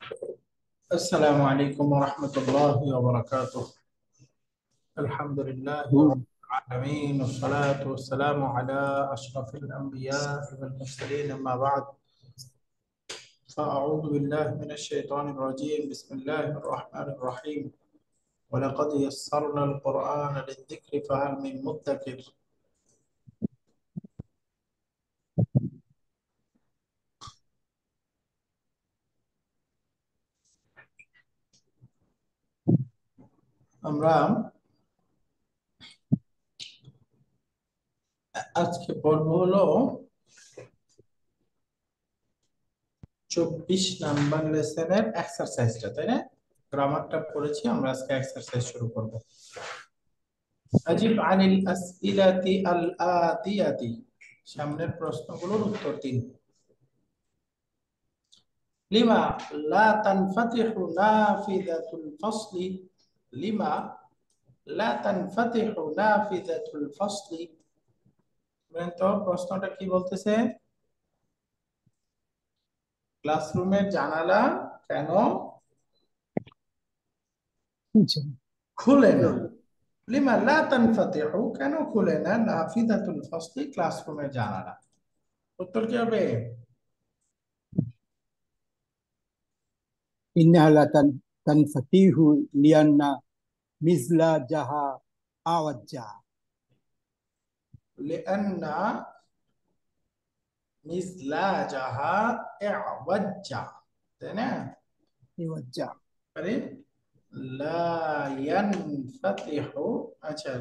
السلام عليكم ورحمة الله وبركاته. الحمد لله رب হুম। العالمين والصلاة والسلام على أشرف الأنبياء والمرسلين أما بعد فأعوذ بالله من الشيطان الرجيم بسم الله الرحمن الرحيم ولقد يسرنا القرآن للذكر فهل من مدكر আমরা আজকে পর্ব হলো 24 নাম্বার লেসনের এক্সারসাইজটা, তাই না? গ্রামারটা পড়েছি, আমরা আজকে এক্সারসাইজ শুরু করব। আজিব আনিল আসইলাতি আল আতিয়াতি, সামনের প্রশ্নগুলোর উত্তর দিন। লিমা লা তানফাতিহু নাফিযাতুল ফাসলি, লিমা লা তানফাতিহু নাফিযাতুল ফাসলি। বলেন তো প্রশ্নটা কি বলতেছে? ক্লাসরুমের জানালা কেন আচ্ছা। খুলে না? লিমা লা তানফাতিহু, কেন খুলে না নাফিযাতুল ফাসলি, ক্লাসরুমের জানালা? উত্তর কি হবে? إنها لا تنفتيه لأن مزلاجها أوجع. লিআন্না মিজলাজাহা ইওয়াজ্জা, তাই না? يوجع. আরে লা ইয়ানফাতিহু, আচ্ছা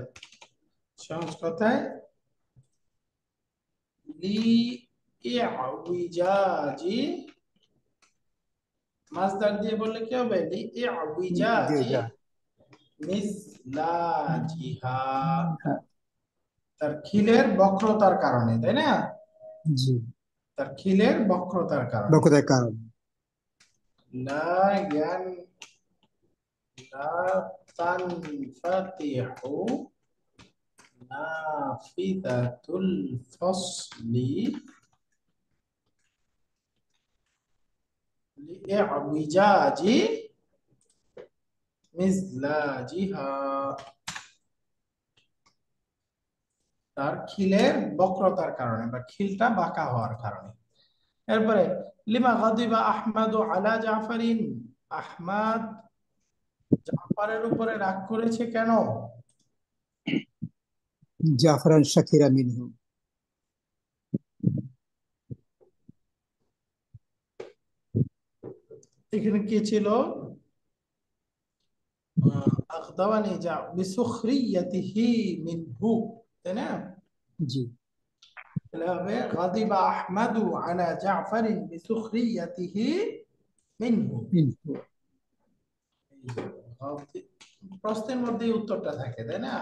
সহজ কথায় লি ইউজাজি, মাসদার দিয়ে বললে কি হবে? লি ইউজাজি جيجا. মিজলাজিহা, তার খিলের বক্রতার কারণে, তাই না? জি। তার খিলের বক্রতার কারণে। বকদের কারণ। লা ইয়ান লা তানফাতিহু নাফিদাতুল ফসলি লিইউজাজি মিজলাজিহা, তার খিলের বক্রতার কারণে বা খিলটা বাঁকা হওয়ার কারণে। এরপরে লিমা গাদিবা আহমাদু আলা জাফরিন, আহমাদ জাফরের উপরে রাগ করেছে কেন? জাফরান শাকিরা মিনহু। এখানে কি ছিল? আখদাওয়ানি যা বিসুখরিয়াতিহি মিনহু, তাই না? জি। তাহলে হবে গাদিবা আহমাদু আলা জাফরিন বিসুখরিয়াতিহি মিনহু। মিনহু। প্রশ্নের মধ্যেই উত্তরটা থাকে, তাই না?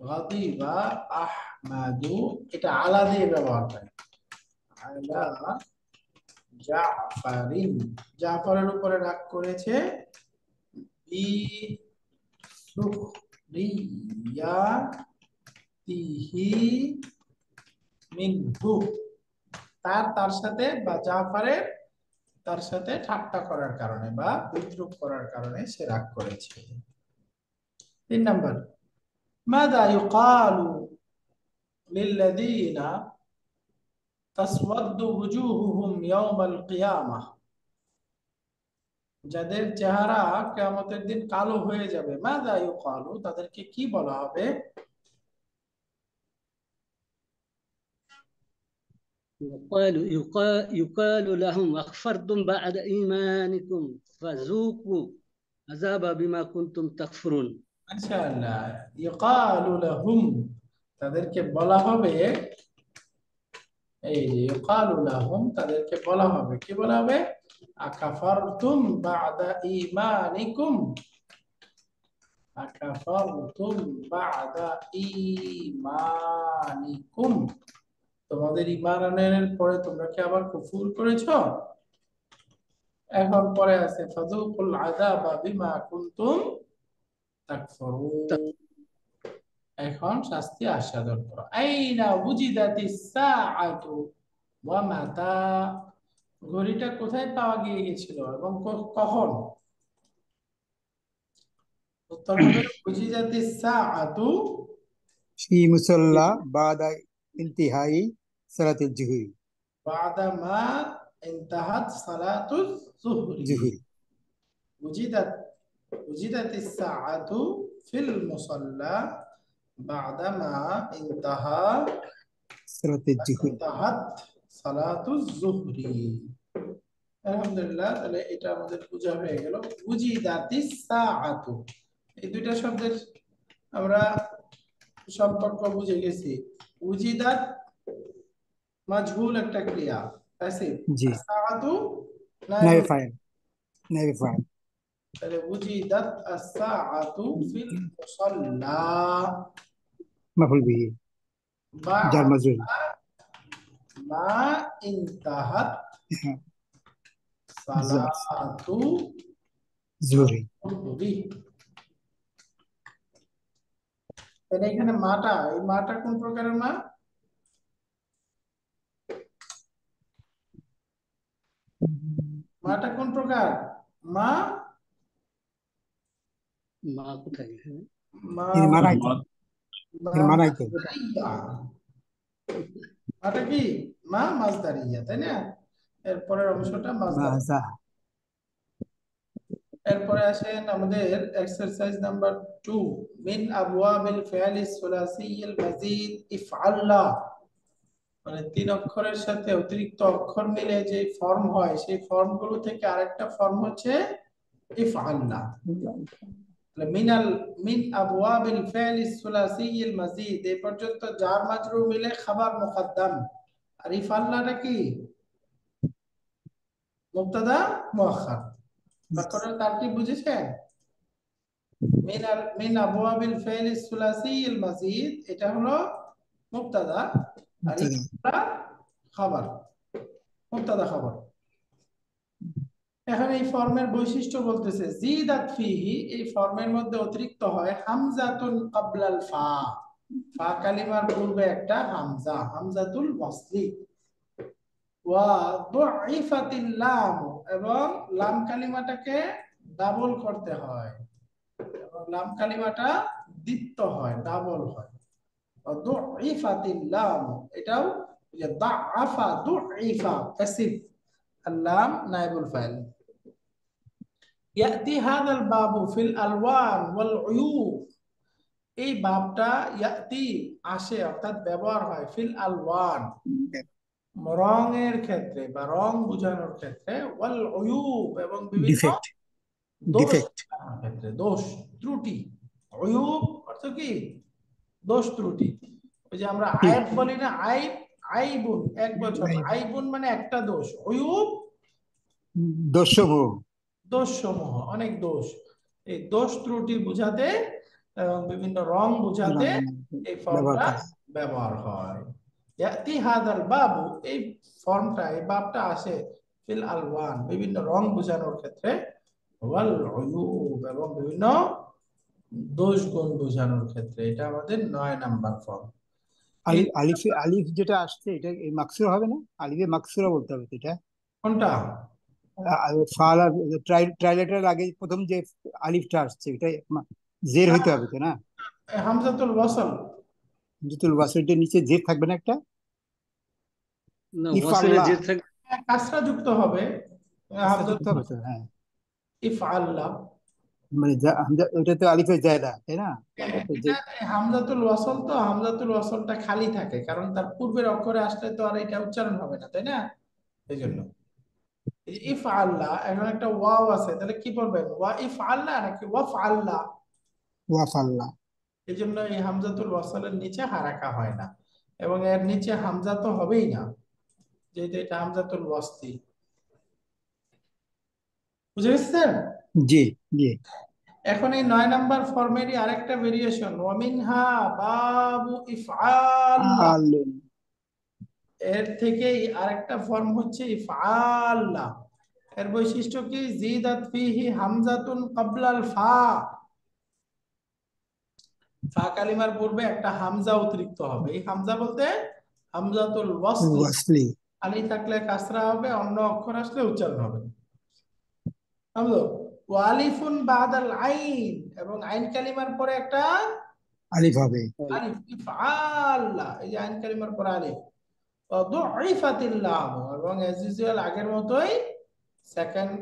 গাদিবা আহমাদু, এটা আলা দিয়ে ব্যবহার করে। আলা জাফরিন, জাফরের উপরে রাগ করেছে বি সুখরিয়াতিহি মিনহু, তার সাথে বা জাফরের তার সাথে ঠাট্টা করার কারণে বা বিদ্রূপ করার কারণে সে রাগ করেছে। 3 নাম্বার, মাযা ইউকালু লিল্লাযীনা তাসওয়াদ্দু ওয়ুজুহুহুম ইয়াওমাল কিয়ামাহ, যাদের চেহারা কিয়ামতের দিন কালো হয়ে যাবে, মাযা ইউকালু, তাদেরকে কি বলা হবে? يقال لهم أكفرتم بعد إيمانكم فذوقوا عذاب بما كنتم تكفرون. মাশাআল্লাহ, ইউকালু লাহুম, তাদেরকে বলা হবে, এই যে ইউকালু লাহুম, তাদেরকে বলা হবে, কি বলা হবে? আকাফারতুম বাদা ঈমানিকুম, আকাফারতুম বাদা ঈমানিকুম, তোমাদের ঈমান আনার পরে তোমরা কি আবার কুফর করেছো? এখন পরে আছে ফাযুকুল আযাবা বিমা কুনতুম তাকফুরুন, এখন শাস্তি আস্বাদন করো। আইনা উজিদাতিস সাআতু ওয়া মাতা ঘড়িটা কোথায় পাওয়া গিয়েছিল এবং কখন? উত্তর হবে উজিজাতিস সাআতু في مصلى بعد انتهاء صلاة الظهر. বাদামা ইনতাহাত সালাতুজ যুহরি। ظهر. উজিদাত উজিদাতিস সাআতু ফিল মুসাল্লা বাদামা صلاة الظهر. ইনতাহাত সালাতুজ যুহরি। আলহামদুলিল্লাহ, তাহলে এটা আমাদের বোঝা হয়ে গেল। উজিদাতিস সাআতু, এই দুইটা শব্দের আমরা সম্পর্ক বুঝে গেছি। উজিদাত মাজহুল একটা ক্রিয়া, প্যাসিভ। জি। সাআতু نائب فاعل. نائب فاعل. তাহলে উজিদাত as-সাআতু ফিল মুসাল্লা مفعول به. جار مجرور. মা ইনতাহাত সালাতু ظهر. যুহরি। তাহলে এখানে মাটা, এই মাটা কোন প্রকারের মা? মাটা কোন প্রকার? মা মা কোথায়? মা ini mana itu? Ini mana itu? মাসদারিয়া। মাটা কি? মা মাসদারিয়া, তাই না? এরপরের অংশটা মাসদার। ماذا؟ এরপরে আসেন আমাদের এক্সারসাইজ নাম্বার 2, মিন আবওয়াবিল ফিআলিস সুলাসিয়্যিল মাজিদ ইফআল্লা। মানে 3 অক্ষরের সাথে অতিরিক্ত অক্ষর মিলে যে ফর্ম হয়, সেই ফর্মগুলো থেকে আরেকটা ফর্ম হচ্ছে ইফআল্লা। মিন আবওয়াবিল ফিআলিস সুলাসিয়্যিল মাজিদ, এই পর্যন্ত জার মাজরুর মিলে খাবার মুকদ্দাম। আর ইফআল্লাটা কি? মুবতাদা মুআখখার। বাক্যটার তারকিব বুঝেছেন? মিন আবওয়াবিল ফিআলিস সুলাসিয়্যিল মাজিদ, এটা হলো মুবতাদা আর ইফআল্লা খাবার, মুবতাদা খাবার। এখন এই ফর্মের বৈশিষ্ট্য বলতেছে জিদাত ফিহি, এই ফর্মের মধ্যে অতিরিক্ত হয় হামজাতুন ক্বাবলাল ফা, ফা কালিমার পূর্বে একটা হামজা, হামজাতুল ওয়াসলি। ওয়া দুইফাতিল লাম, এবং লাম কালিমাটাকে ডাবল করতে হয়, এবং লাম কালিমাটা দ্বিত্ব হয়, ডাবল হয়। ওয়া দুইফাতিল লাম, এটাও যে দাআফা দুইফা প্যাসিভ, আর লাম নায়েবুল ফাইল। ইয়াতি হাদাল বাবু ফিল আলওয়ান ওয়াল উয়ুব, এই বাবটা ইয়াতি আসে অর্থাৎ ব্যবহার হয় ফিল আলওয়ান রঙের ক্ষেত্রে বা রং বোঝানোর ক্ষেত্রে, ওয়াল উয়ুব এবং বিভিন্ন ডিফেক্ট। দোষ ডিফেক্ট বোঝানোর ক্ষেত্রে, দোষ ত্রুটি। উয়ুব অর্থ কি? দোষ ত্রুটি। ওই যে আমরা আয়াব বলি না, আইব, আইবুন এক বছর, আইবুন মানে একটা দোষ, উয়ুব দোষসমূহ। দোষসমূহ, অনেক দোষ। এই দোষ ত্রুটি বুঝাতে এবং বিভিন্ন রং বুঝাতে এই ফর্মটা ব্যবহার হয়। ইয়াতি হাদাল বাবু, এই ফর্মটা, এই বাবটা আসে ফিল আলওয়ান বিভিন্ন রং বোঝানোর ক্ষেত্রে, ওয়াল উয়ুব এবং বিভিন্ন দোষ গুণ বোঝানোর ক্ষেত্রে। এটা আমাদের 9 নাম্বার ফর্ম। আলিফ, আলিফ, আলিফ যেটা আসছে এটা এই মাকসুরা হবে না? আলিফে মাকসুরা বলতে হবে এটা। কোনটা? ফাল আর ট্রাইলেটারের আগে প্রথম যে আলিফটা আসছে এটা জের হইতে হবে তো না? হামজাতুল ওয়াসল, হামজাতুল ওয়াসলটার নিচে জের থাকবে না একটা? না, ওয়াসলে ইফআল্লাহ জের থাকবে। কাসরা যুক্ত হবে, যুক্ত হবে তো, হ্যাঁ। ইফআল্লাহ, মানে ওটা তো আলিফে জায়দা, তাই না? এটা হামজাতুল ওয়াসল, তো হামজাতুল ওয়াসলটা খালি থাকে কারণ তার পূর্বের অক্ষরে আসলে তো আর এটা উচ্চারণ হবে না, তাই না? এই জন্য ইফআল্লাহ, এখন একটা ওয়াও আছে, তাহলে কি বলবেন? ওয়া ইফআল্লাহ নাকি ওয়াফআল্লাহ? ওয়াফাল্লাহ। এই জন্য এই হামজাতুল ওয়াসলের নিচে হারাকা হয় না, এবং এর নিচে হামজা তো হবেই না, যেহেতু এটা হামজাতুল ওয়াসলি। বুঝে গেছেন? জি জি। এখন এই 9 নাম্বার ফর্মেরই আরেকটা ভেরিয়েশন, ওয়ামিনহা বাবু ইফআল্লাহ, এর থেকেই আরেকটা ফর্ম হচ্ছে ইফআল্লাহ। এর বৈশিষ্ট্য কি? জিদাত ফিহি হামজাতুন ক্বাবলাল ফা, ফা কালিমার পূর্বে একটা হামজা অতিরিক্ত হবে। এই হামজা বলতে হামজাতুল ওয়াসলি। আলি থাকলে কাসরা হবে, অন্য অক্ষর আসলে উচ্চারণ হবে। বুঝলো? ওয়ালিফুন বাদাল আইন, এবং আইন কালিমার পরে একটা আলিফ হবে। আলিফ, ইফআল, এই যে আইন কালিমার পরে আলিফ। ওয়াদুইফাতিল লাম, এবং অ্যাজ ইউজুয়াল আগের মতোই সেকেন্ড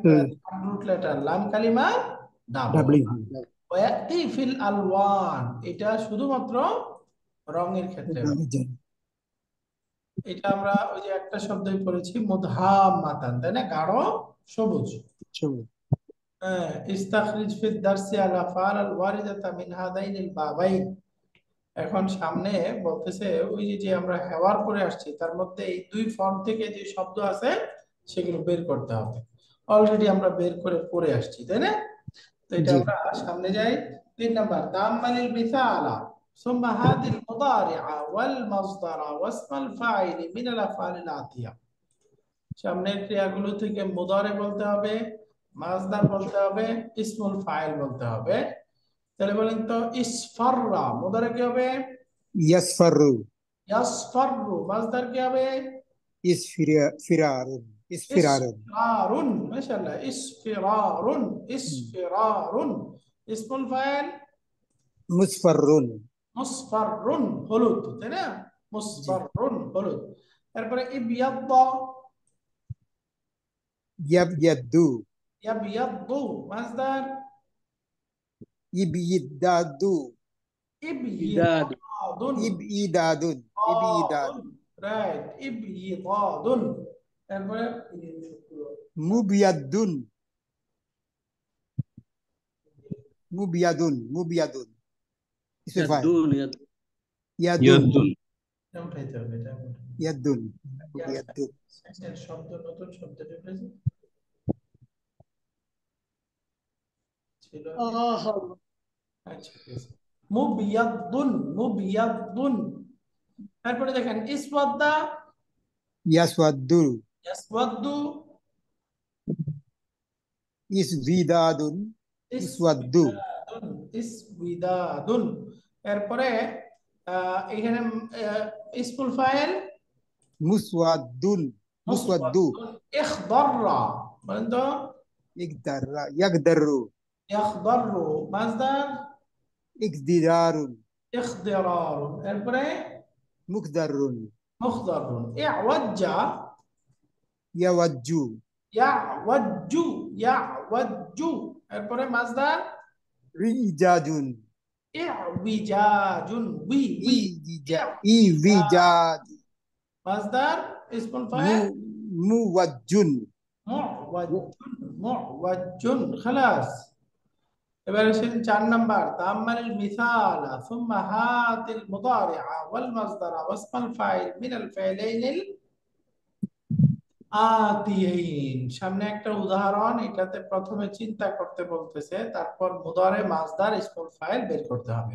রুট লেটার লাম কালিমা ডাবল। ডাবলিং হবে। ওয়াতি ফিল আলওয়ান, এটা শুধুমাত্র রঙের ক্ষেত্রে হবে। রঙের জন্য। এটা আমরা ওই যে একটা শব্দই পড়েছি মুদহাম্মাতান, তাই না, গাঢ় সবুজ। সবুজ। হ্যাঁ, ইস্তাখরিজ ফিদ দারসি আল আফআল আল ওয়ারিদাতা মিন হাদাইনিল বাবাইন। এখন সামনে বলতেছে ওই যে আমরা হেওয়ার করে আসছি, তার মধ্যে এই দুই ফর্ম থেকে যে শব্দ আছে সেগুলো বের করতে হবে। অলরেডি আমরা বের করে পড়ে আসছি, তাই না? তো এটা জি। আমরা সামনে যাই। 3 নাম্বার, তাআম্মালিল মিসালা ثم هذه المضارعة والمصدر واسم الفاعل من الأفعال الآتية। সামনের ক্রিয়াগুলো থেকে মুদারে বলতে হবে, মাসদার বলতে হবে, ইসমুল ফাইল বলতে হবে। তাহলে বলেন তো, ইসফাররা মুদারে কি হবে? ইয়াসফারু। ইয়াসফারু মাসদার কি হবে? ইসফিরারুন। ইসফিরারুন। ইসফিরারুন, মাশাআল্লাহ, ইসফিরারুন, ইসফিরারুন। ইসমুল ফাইল মুসফারুন। মুসফারুন, হলুদ, তাই না? জি। মুসফারুন, হলুদ। তারপরে ইবিয়াদ্দা, ইয়াবইয়াদু। ইয়াবিয়াদ্দু মাসদার ইবইদাদু। ইদাদ ইবইদাদুন, ইবইদাদুন। ইবইদাদ। রাইট, ইবইদাদুন। তারপরে মুবিয়াদুন। মুবিয়াদুন। মুবিয়াদুন। ইসে ফাইল। ইয়াদুন ইয়াদুন। এটা উঠাইতে হবে, এটা ইয়াদুন। মুবিয়াদুন। শব্দ, নতুন শব্দ ঢুকেছে ছিল। আচ্ছা, ঠিক আছে। মুবিয়াদ্দুন, মুবিয়াদ্দুন। তারপরে দেখেন ইসওয়াদ্দা, ইয়াসওয়াদু। ইয়াসওয়াদ্দু, ইসভিদাদুন। ইসওয়াদু। ইসবিদাদুন, ইসবিদাদুন। এরপরে এখানে ইসমুল ফাইল মুসওয়াদুন। মুসওয়াদু। মুসওয়াদ্দুন। ইখদাররা বলেন তো, ইকদাররা। ইয়াকদারু। ইখদাররু মাসদার ইকদিরারুন। ইখদিরারুন। এরপরে মুকদারুন। মুখদারুন। ইওয়াজ্জা, ইয়াওয়াজ্জু। ইয়াওয়াজ্জু, ইয়াওয়াজ্জু। এরপরে মাসদার রিজাজুন। ইউইজাজুন, উই উই। ইভিজাজ। মাসদার ইসমুল ফাইল মুওয়াজ্জুন। মুওয়াজ্জুন, মুওয়াজ্জুন। খালাস। এবার আসেন 4 নাম্বার, তাআম্মালিল মিসালা সুম্মা হাতিল মুদারিআ ওয়াল মাসদারা ওয়াসমাল ফাইল মিনাল ফাইলাইনিল আতিয়াইন। সামনে একটা উদাহরণ, এটাতে প্রথমে চিন্তা করতে বলতেছে, তারপর মুদারে, মাসদার, ইসমুল ফাইল বের করতে হবে।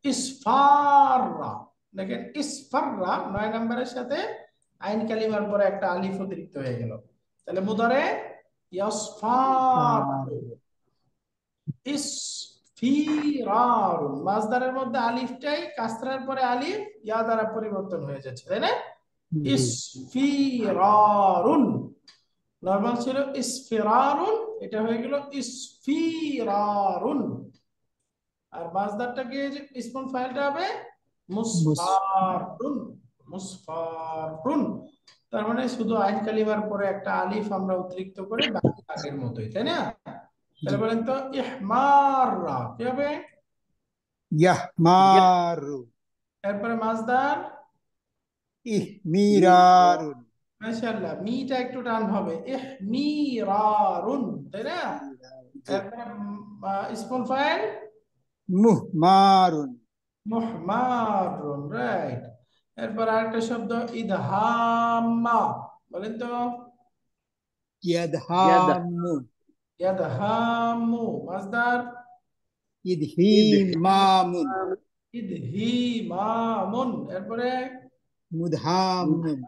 ইসফাররা, দেখেন ইসফাররা 9 নম্বরের সাথে আইন কালিমার পরে একটা আলিফ অতিরিক্ত হয়ে গেল। তাহলে মুদারে ইয়াসফার, ইসফিরারুন। মাসদারের মধ্যে আলিফটাই কাসরার পরে আলিফ ইয়া দ্বারা পরিবর্তন হয়ে যাচ্ছে, তাই না? ইসফিরারুন, নরমাল ছিল ইসফিরারুন, এটা হয়ে গেল ইসফিরারুন। আর মাসদারটা কি, ইসমুল ফাইলটা হবে মুসফারুন, মুসফারুন। তার মানে শুধু আইন কালিমার পরে একটা আলিফ আমরা অতিরিক্ত করে বাকি আগের মতোই, তাই না? তাহলে বলেন তো, ইহমাররা কি হবে? ইয়াহমারু। এরপরে মাসদার ইহমিরারুন। মাশাআল্লাহ, মিটা একটু টান হবে, ইহমিরারুন, তাই না? এরপরে ইসমুল ফাইল মুহমারুন। মুহমারুন, রাইট। এরপর আরেকটা শব্দ ইদহাম্মা, বলেন তো, ইয়াদহামু। ইয়াদহাম্মু। মাসদার ইদহিমামুন। ইদহিমামুন। এরপরে মুদহামুন।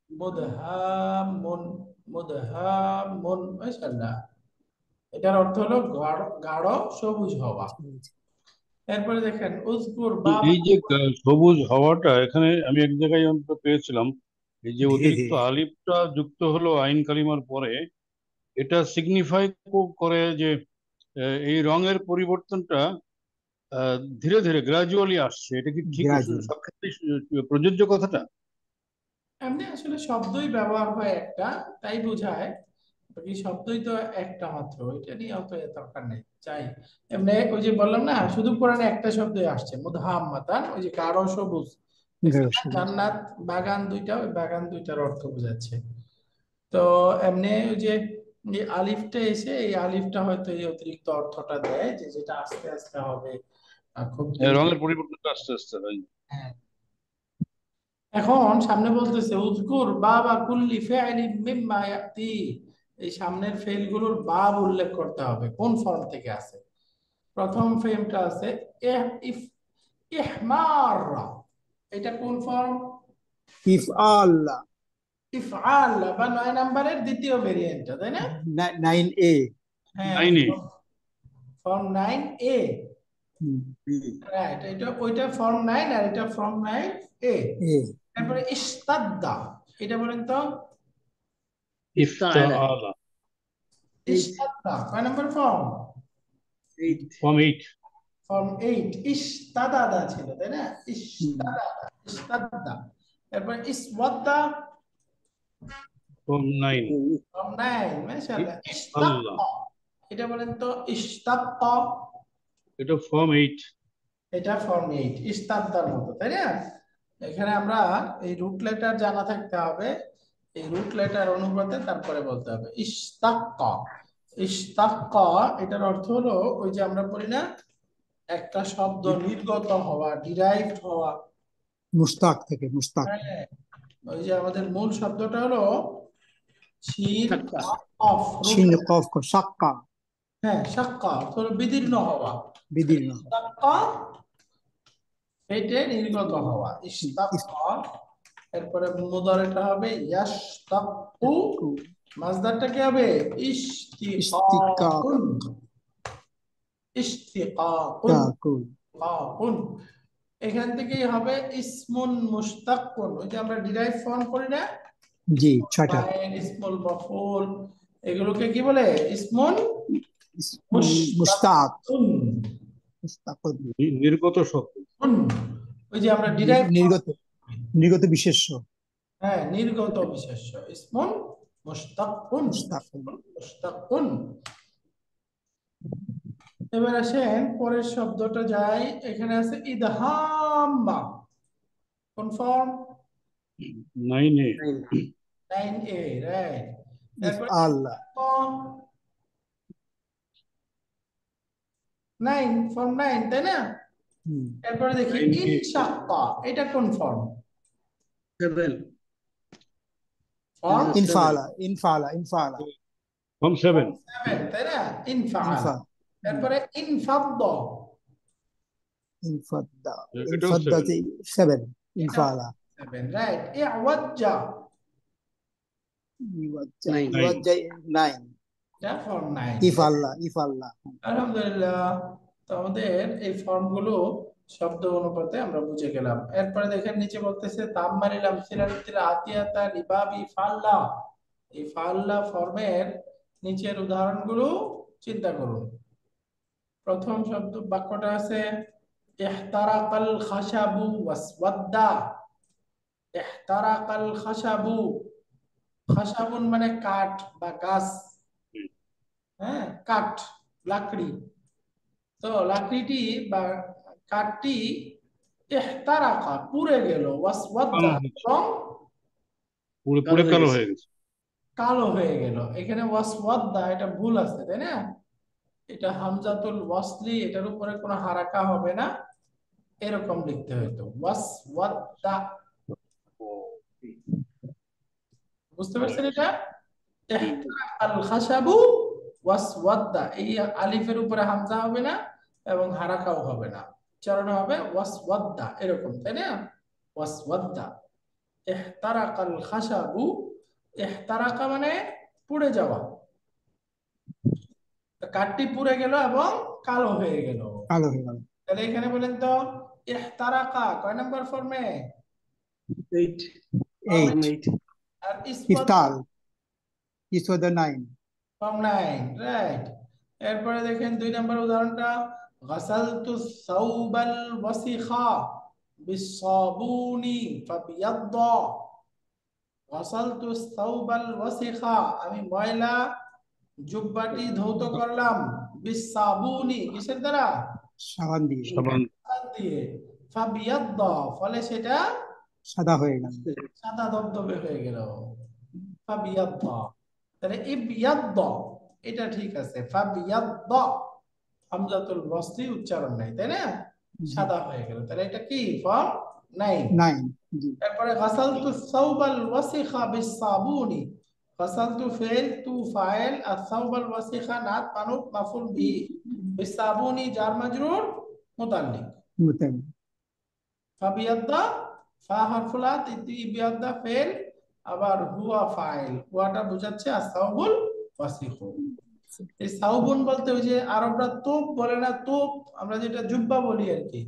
মুদহামুন, মুদহামুন। মাশাআল্লাহ, এটার অর্থ হলো গাঢ়, গাঢ় সবুজ হওয়া। এরপরে দেখেন উযকুর বাবা, এই যে সবুজ হওয়াটা এখানে আমি এক জায়গায় অন্তত পেয়েছিলাম এই যে অতিরিক্ত আলিফটা যুক্ত হলো আইন কালিমার পরে, এটা সিগনিফাই করে যে এই রঙের পরিবর্তনটা ধীরে ধীরে গ্রাজুয়ালি আসছে। এটা কি ঠিক Gradually. সব ক্ষেত্রেই প্রযোজ্য কথাটা? এমনি আসলে শব্দই ব্যবহার হয় একটা, তাই বোঝায়। বাকি শব্দই তো একটা মাত্র, এটা নিয়ে অত দরকার নেই। চাই এমনি ওই যে বললাম না, শুধু কোরআনে একটা শব্দই আসছে, মুদহাম্মাতান, ওই যে গাঢ় সবুজ, দেখছেন না? জান্নাত বাগান দুইটা, ওই বাগান দুইটার অর্থ বোঝাচ্ছে। তো এমনি ওই যে এই আলিফটা এসে, এই আলিফটা হয়তো এই অতিরিক্ত অর্থটা দেয় যে যেটা আস্তে আস্তে হবে, খুব রঙের পরিবর্তনটা আস্তে আস্তে হয়। হ্যাঁ। এখন সামনে বলতেছে উযকুর বাবা কুল্লি ফি'লিন মিম্মা ইয়াতি, এই সামনের ফেলগুলোর বাব উল্লেখ করতে হবে কোন ফর্ম থেকে আছে। প্রথম ফ্রেমটা আছে ইফ ইহমার, এটা কোন ফর্ম? ইফআল, ইফআল, বা 9 নম্বরের দ্বিতীয় ভেরিয়েন্টটা, তাই না? 9A। হ্যাঁ, 9A ফর্ম 9A, রাইট। এটা ওইটা ফর্ম 9 আর এটা ফর্ম 9A। তারপরে ইস্তাদ্দা, এটা বলেন তো। ইফতাআলা ইস্তাদ্দা কয় নম্বর ফর্ম? ফর্ম 8। ফর্ম 8। ইস্তাদাদা ছিল, তাই না? ইস্তাদাদা, ইস্তাদ্দা। তারপরে ইসওয়াদ্দা ফর্ম 9। ফর্ম 9, মাশাআল্লাহ। আল্লাহ, ইশতাক্কা, এটা বলেন তো। ইশতাক্কা, এটা ফর্ম 8। এটা ফর্ম 8, ইস্তাদ্দার মতো, তাই না? এখানে আমরা এই রুট লেটার জানা থাকতে হবে, এই রুট লেটার অনুপাতে তারপরে বলতে হবে ইশতাক্কা। ইশতাক্কা এটার অর্থ হলো ওই যে আমরা বলি না, একটা শব্দ নির্গত হওয়া, ডিরাইভড হওয়া। মুস্তাক থেকে, মুস্তাক। হ্যাঁ, ওই যে আমাদের মূল শব্দটা হলো শিন অফ, শিন কফ সাক্কা, হ্যাঁ, শাক্কা হলো বিদীর্ণ হওয়া, বিদীর্ণ। ইশতাক্কা পেটে নির্গত হওয়া, ইশতাক্কা। এরপরে মুদারিটা হবে ইয়াশতাক্কু, মাজদারটা কি হবে? ইশতিকাকুন, ইশতিকাকুন, কাকুন। এখান থেকেই হবে ইসমুন মুশতাক্কুন, ওই যে আমরা ডিরাইভ ফর্ম করি না, জি, 6টা। ফাইল, ইসমুল মাফউল, এগুলোকে কি বলে? ইসমুন মুস্তাক, মুশতাক্কুন, মুস্তাকুন, নির্গত শব্দ। ওই যে আমরা ডিরাইভ, নির্গত, নির্গত বিশেষ্য। হ্যাঁ, নির্গত বিশেষ্য, ইসমুন মুশতাক্কুন, মুস্তাকুন। মুশতাক্কুন। এবার আসেন পরের শব্দটা যাই, এখানে আছে ইদহাম্মা, কোন ফর্ম? 9A 9A, right. এরপর আল্লাহ, 9, ফর্ম 9, তাই না? এরপরে দেখি 9A ইনশাক্কা, এটা কোন ফর্ম? 7 ফর্ম ইনফালা, ইনফালা, ইনফালা, ফর্ম 7। 7, তাই না? ইনফাআলা। এরপরে ইনফাদ্দা, ইনফাদ্দা, এটাও ইনফাদ্দা 7, ইনফালা। 7, রাইট। ইওয়াজ্জা, ইওয়াজ্জা, 9 ইওয়াজ্জা 9, এটা ফর্ম 9। ইফাল্লা, ইফাল্লা। আলহামদুলিল্লাহ, তো আমাদের এই ফর্মগুলো শব্দ অনুপাতে আমরা বুঝে গেলাম। এরপরে দেখেন নিচে বলতেছে তাম্মারিল আমসিলাতিল আতিয়াতা লিবাবি ফাল্লা, এই ফাল্লা ফর্মের নিচের উদাহরণগুলো চিন্তা করুন। প্রথম শব্দ বাক্যটা আছে ইহতারাকাল খাশাবু ওয়াসওয়াদ্দা। ইহতারাকাল খাশাবু, খাশাবুন মানে কাঠ বা গাছ, হ্যাঁ, কাঠ, লাকড়ি। তো লাকড়িটি বা কাঠটি ইহতারাকা, পুড়ে গেল, ওয়াসওয়াদ্দা, এবং পুরো পুরো কালো হয়ে গেছে। কালো হয়ে গেল। এখানে ওয়াসওয়াদ্দা, এটা ভুল আছে, তাই না? এটা হামজাতুল ওয়াসলি, এটার উপরে কোনো হারাকা হবে না, এরকম লিখতে হতো ওয়াসওয়াদ্দা। বুঝতে পারছেন? এটা ইহতারাকাল খাশাবু ওয়াসওয়াদ্দা, এই আলিফের উপরে হামজা হবে না এবং হারাকাও হবে না, উচ্চারণ হবে ওয়াসওয়াদ্দা, এরকম, তাই না? ওয়াসওয়াদ্দা, ইহতারাকাল খাশাবু, ইহতারাকা মানে পুড়ে যাওয়া, কাঠটি পুড়ে গেল এবং কালো হয়ে গেল। কালো হয়ে গেল। তাহলে এখানে বলেন তো ইহতারাকা কয় নাম্বার ফর্মে? 8 8. 8. আর ইসওয়াদ Iftal. Iswada 9. Form 9, right. এরপরে দেখেন 2 নম্বর উদাহরণটা, গাসালতু সাউবাল ওয়াসিখা বিসাবুনি ফাবিয়াদ্দা। গাসালতু সাউবাল ওয়াসিখা, আমি ময়লা জুব্বাটি ধৌত করলাম, বিসাবুনি কিসের দ্বারা? সাবান দিয়ে সাবান সাবান দিয়ে। ফাবিয়াদ্দা, ফলে সেটা সাদা হয়ে গেল। সাদা ধবধবে হয়ে গেল। ফাবিয়াদ্দা, তাহলে ইবিয়াদ্দা এটা ঠিক আছে। ফাবিয়াদ্দা হামজাতুল ওয়াসলি উচ্চারণ নাই, তাই না? সাদা হয়ে গেল, তাহলে এটা কি? ফর্ম 9। 9. জি। এরপরে গাসালতু সাউবাল ওয়াসিখা বিসাবুনি, গাসালতু ফেল, তু ফাইল, আর সাউবাল ওয়াসিখা নাত মানুত মাফুল বিহি, বিসাবুনি জার মাজরুর মুতাল্লিক। মুতাম। ফাবিয়াদ্দা ফা হারফুলাত, ইবিয়াদ্দা ফেল, আবার হুয়া ফাইল, হুয়াটা বোঝাচ্ছে আসাউবুল ওয়াসিখু। এই সাউবুন বলতে ওই যে আরবরা তোপ বলে না, তোপ আমরা যেটা জুব্বা বলি আর কি,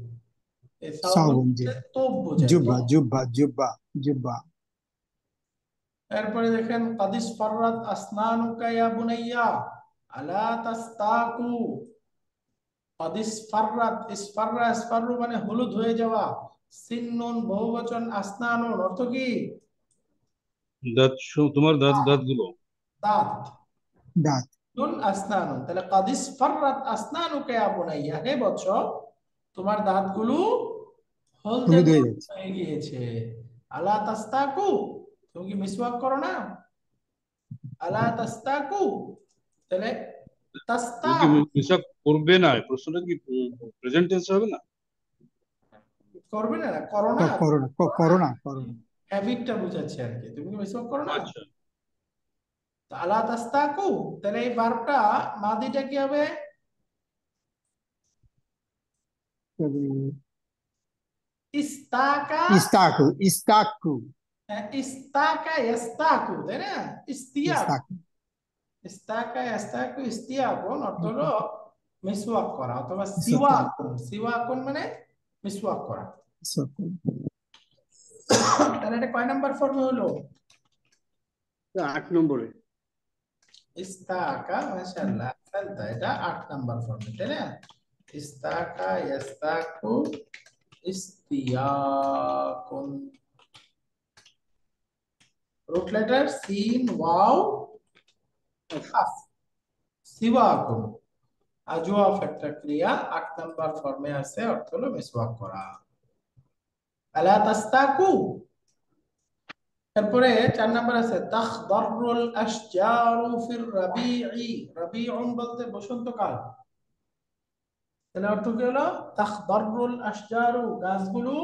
এই সাউবুন সাউবুন, জি। বলতে তোপ বোঝায়। জুব্বা তোপ। জুব্বা জুব্বা জুব্বা। এরপরে দেখেন কাদিস ফাররাত আসনানুকা ইয়া বুনাইয়া আলা তাস্তাকু। কাদিস ফাররাত, ইসফাররা ইসফারু মানে হলুদ হয়ে যাওয়া, সিন্নুন বহুবচন, আসনানুন অর্থ কি? তোমার দাঁতগুলো। দাঁত। দাঁত। নুন আসনানুন, তাহলে কাদিস ফাররাত আসনানুকা ইয়া বুনাইয়া, হে বৎস তোমার দাঁতগুলো হলদে হলুদ হয়ে যাচ্ছে। হয়ে গিয়েছে। আলা তাস্তাকু, তুমি কি মিসওয়াক করো না? আলা তাস্তাকু, তাহলে তুমি তাস্তাক কি মিসওয়াক করবে না? প্রশ্নটা কি প্রেজেন্ট টেন্স হবে না? করবে না, করো না, করোনা করোনা করোনা। হ্যাবিটটা বুঝাচ্ছে আর কি, তুমি কি মিসওয়াক করো না? আচ্ছা, তো আলা তাস্তাকু, তাহলে এই ভার্বটা মাদিটা কি হবে? ইস্তাকা। ইস্তাকু ইস্তাকু ইস্তাকা ইস্তাকু, তাই না? ইস্তিয়াক। ইস্তাকু। ইস্তাকা ইস্তাকু ইস্তিয়াকুন অর্থ হলো মিসওয়াক করা, অথবা মিসওয়াক করা। সিওয়াকুন। সিওয়াকুন মানে মিসওয়াক করা। তাহলে এটা কয় নাম্বার ফর্মে হলো? 8 নম্বরে। ইস্তাকা, মাশাআল্লাহ, আহসানতা, এটা 8 নাম্বার ফর্মে, তাই না? ইস্তাকা ইস্তাকু ইস্তিয়াকুন। রুট লেটার সিন ওয়াও কাফ, সিওয়াকুন। আজওয়াফ একটা ক্রিয়া 8 নাম্বার ফর্মে আছে, অর্থ হলো মিসওয়াক করা। আলা তাস্তাকু। তারপরে 4 নাম্বার আছে তাখদারুল আশজারু ফির রাবিঈ। রাবিউন বলতে বসন্তকাল, তাহলে অর্থ কি হলো? তাখদারুল আশজারু, গাছগুলো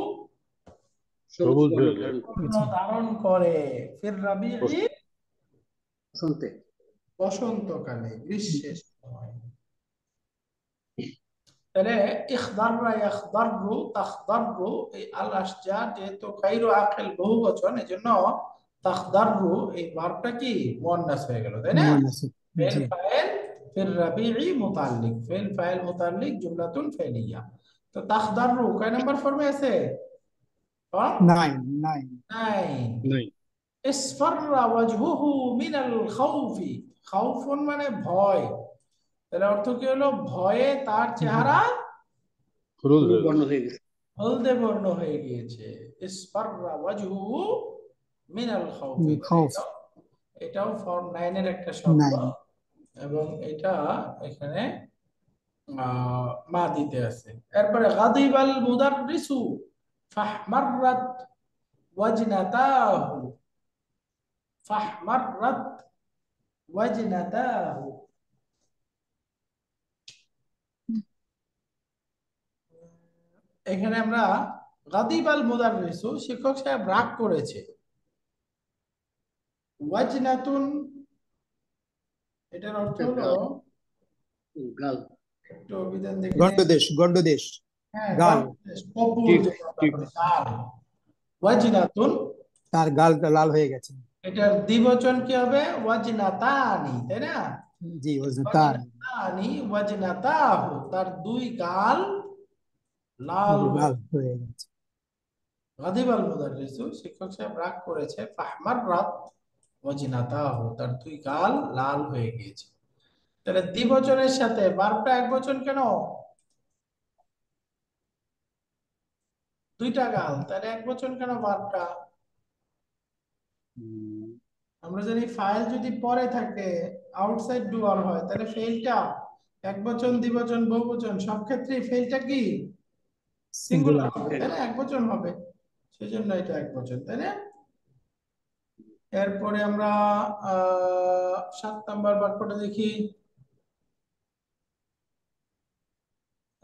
সবুজ হয়ে যায়। বর্ণ ধারণ করে, ফির রাবিঈ বসন্তে। বসন্তকালে, গ্রীষ্মের সময়। তাহলে ইখদাররা ইয়াখদারু তাখদারু, এই আল আশজার যেহেতু গায়রু আকিল বহুবচন, এজন্য তাখদারু এই ভার্বটা কি মুয়ান্নাস হয়ে গেল, তাই না? ফেল ফাইল ফির রাবিঈ মুতাল্লিক, ফেল ফাইল মুতাল্লিক জুমলাতুন ফাইলিয়া। তো তাখদারু কয় নাম্বার ফর্মে আছে? 9. 9. 9। ইসফাররা ওয়াজহুহু মিনাল খাউফি। খাউফুন মানে ভয়, তাহলে অর্থ কি হলো? ভয়ে তার চেহারা হলুদ হয়ে বর্ণ গেল। হয়ে গেছে। হলদে বর্ণ হয়ে গিয়েছে। ইসফাররা ওয়াজহুহু মিনাল খাউফি, খাউফ। এটাও ফর্ম 9 এর একটা শব্দ, 9. এবং এটা এখানে মা দিতে আছে। এরপরে গাদিবাল মুদাররিসু ফাহমাররাত ওয়াজনাতাহু। ফাহমাররাত ওয়াজনাতাহু, এখানে আমরা গাদিবাল মুদাররিসু, শিক্ষক সাহেব রাগ করেছে। ওয়াজনাতুন এটার অর্থ হলো গাল। একটু অভিধান দেখে গন্ডদেশ গন্ডদেশ। হ্যাঁ, গাল। কপুর ঠিক, যেটা আমরা ঠিক। বলি, গাল। ওয়াজনাতুন, তার গালটা লাল হয়ে গেছে। এটার দ্বিবচন কি হবে? ওয়াজনাতানি, তাই না? জি, তার ওয়াজনাতানি ওয়াজনাতাহু, তার দুই গাল লাল লাল হয়ে গেছে। গাদিবাল মুদাররিসু, শিক্ষক সাহেব রাগ করেছে, ফাহমাররাত ওয়াজনাতাহু, তার দুই গাল লাল হয়ে গিয়েছে। তাহলে দ্বিবচনের সাথে ভার্বটা একবচন কেন? দুইটা গাল, তাহলে একবচন কেন ভার্বটা? আমরা জানি ফাইল যদি পরে থাকে, আউটসাইড ডুয়ার হয়, তাহলে ফেলটা একবচন, দ্বিবচন, বহুবচন সব ক্ষেত্রেই ফেলটা কি সিঙ্গুলার সিঙ্গুলার। হবে, তাই না? একবচন হবে, সেজন্য এটা একবচন, তাই না? এরপরে আমরা 7 নাম্বার বাক্যটা দেখি।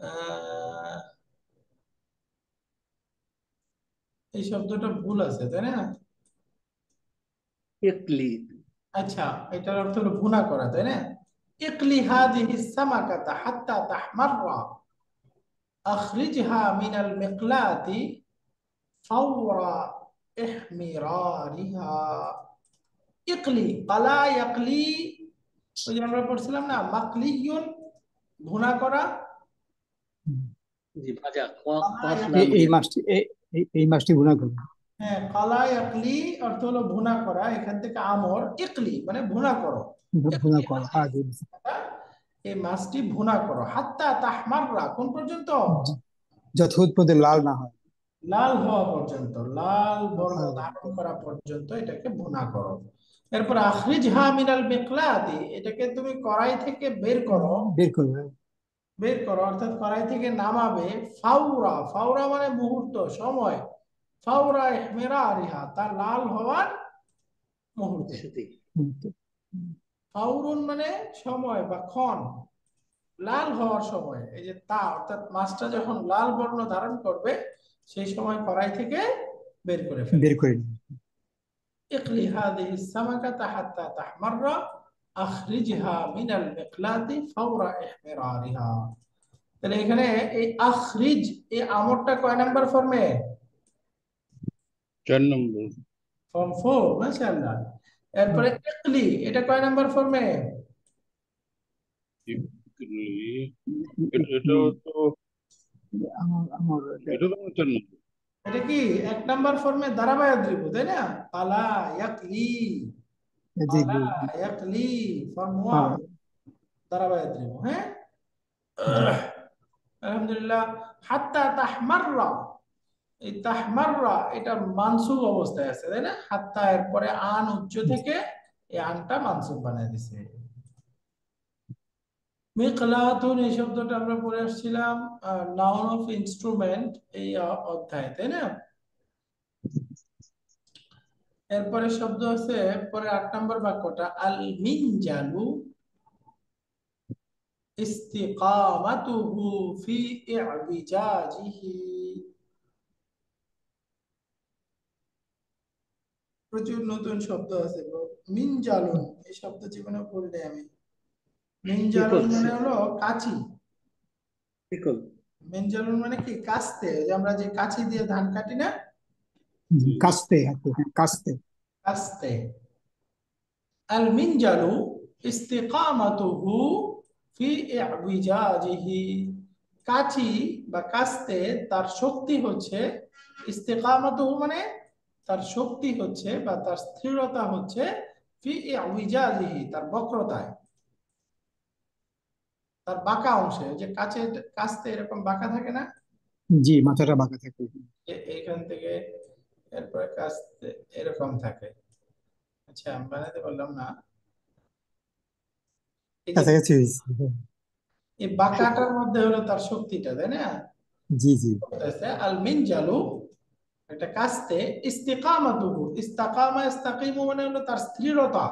আহ, এই শব্দটা ভুল আছে, তাই না? ইকলি। আচ্ছা, এটার অর্থ হলো ভুনা করা, তাই না? ইকলি হাদিহি সামাকাতা হাত্তা তাহমাররা আখরিজহা মিনাল মিকলাতি ফাওরা ইহমিরারিহা। ইকলি, কালা ইয়াকলি, ওই যে আমরা পড়ছিলাম না, মাকলিয়ুন ভুনা করা, জি, ভাজা। কালা কফ লাম ইয়াকলি, এই মিম। মাছটি এই মাছটি গুণা করবে। হ্যাঁ, কালা ইয়াকলি অর্থ হলো ভুনা করা, এখান থেকে আমর, ইকলি মানে ভুনা করো, গুণা ইকলি করো, হাদিহি হ্যাঁ জি। সামাকাতা, এই মাছটি ভুনা করো, হাত্তা তাহমাররা, কোন পর্যন্ত? যতক্ষণ পর্যন্ত লাল না হয়। লাল হওয়া পর্যন্ত, লাল বর্ণ হ্যাঁ, ধারণ করা পর্যন্ত এটাকে ভুনা করো। এরপর আখরিজহা মিনাল মিকলাতি, এটাকে তুমি কড়াই থেকে বের করো, বের করবে। বের করো অর্থাৎ কড়াই থেকে নামাবে, ফাউরা, ফাউরা মানে মুহূর্ত, সময়, ফাউরা ইহমিরারিহা, তার লাল হওয়ার মুহূর্তে। সাথে ফাউরুন মানে সময় বা ক্ষণ, লাল হওয়ার সময়, এই যে তা, অর্থাৎ মাছটা যখন লাল বর্ণ ধারণ করবে সেই সময় কড়াই থেকে বের করে ফেলো। বের করে নিবে। اقلي هذه السمكة حتى تحمر أخرجها من المقلاة فور إحمرارها। তাহলে এখানে এই আখরিজ, এই আমরটা কয় নাম্বার ফর্মে? 4 নম্বর। ফর্ম 4, মাশাআল্লাহ। এরপরে ইকলি, এটা কয় নাম্বার ফর্মে? ইকলি, এটাও তো, আমার এটা তো 4 নম্বর। এটা কি 1 নাম্বার ফর্মে দারাবায়াদ্রিবু, তাই না? কালা ইয়াকলি, কালা ইয়াকলি, ফর্ম 1 দারাবায়াদ্রিবু, হ্যাঁ। আলহামদুলিল্লাহ। হাত্তা তাহমাররা, এই তাহমাররা এটা মানসুব অবস্থায় আছে, তাই না? হাত্তা এর পরে আন উচ্চ থেকে এই আনটা মানসুব বানিয়ে দিছে। মিকলাতুন, এই শব্দটা আমরা পড়ে আসছিলাম নাউন অফ ইনস্ট্রুমেন্ট এই অধ্যায়ে, তাই না? এরপরে শব্দ আছে পরে 8 নম্বর বাক্যটা, আল মিনজালু ইস্তিকামাতুহু ফি ই'বিজাজিহি। প্রচুর নতুন শব্দ আছে গো। মিনজালুন, এই শব্দ জীবনে পড়লে আমি। মিনজালুন মানে হলো কাঁচি। ইকল। মিনজালুন মানে কি? কাস্তে, যে আমরা যে কাঁচি দিয়ে ধান কাটি না, কাস্তে, কাস্তে। কাস্তে। আল মিনজালু ইস্তিকামাতুহু ফি ই'বিজাজিহি, কাঁচি বা কাস্তে তার শক্তি হচ্ছে, ইস্তিকামাতুহু মানে তার শক্তি হচ্ছে বা তার স্থিরতা হচ্ছে, ফি ই'বিজাজিহি তার বক্রতায়, তার বাঁকা অংশে। ওই যে কাঁচের কাস্তে এরকম বাঁকা থাকে না, জি, মাথাটা বাঁকা থাকে। এইখান থেকে এরপরে কাস্তে এরকম থাকে। আচ্ছা, আমি বানাতে পারলাম না। এই যে কাছাকাছি হয়েছে। এই বাঁকাটার মধ্যে হলো তার শক্তিটা, তাই না? জি জি। আল মিনজালু একটা কাস্তে, ইস্তিকামাতুহু, ইস্তাকামা ইস্তাকিমু মানে হলো তার স্থিরতা।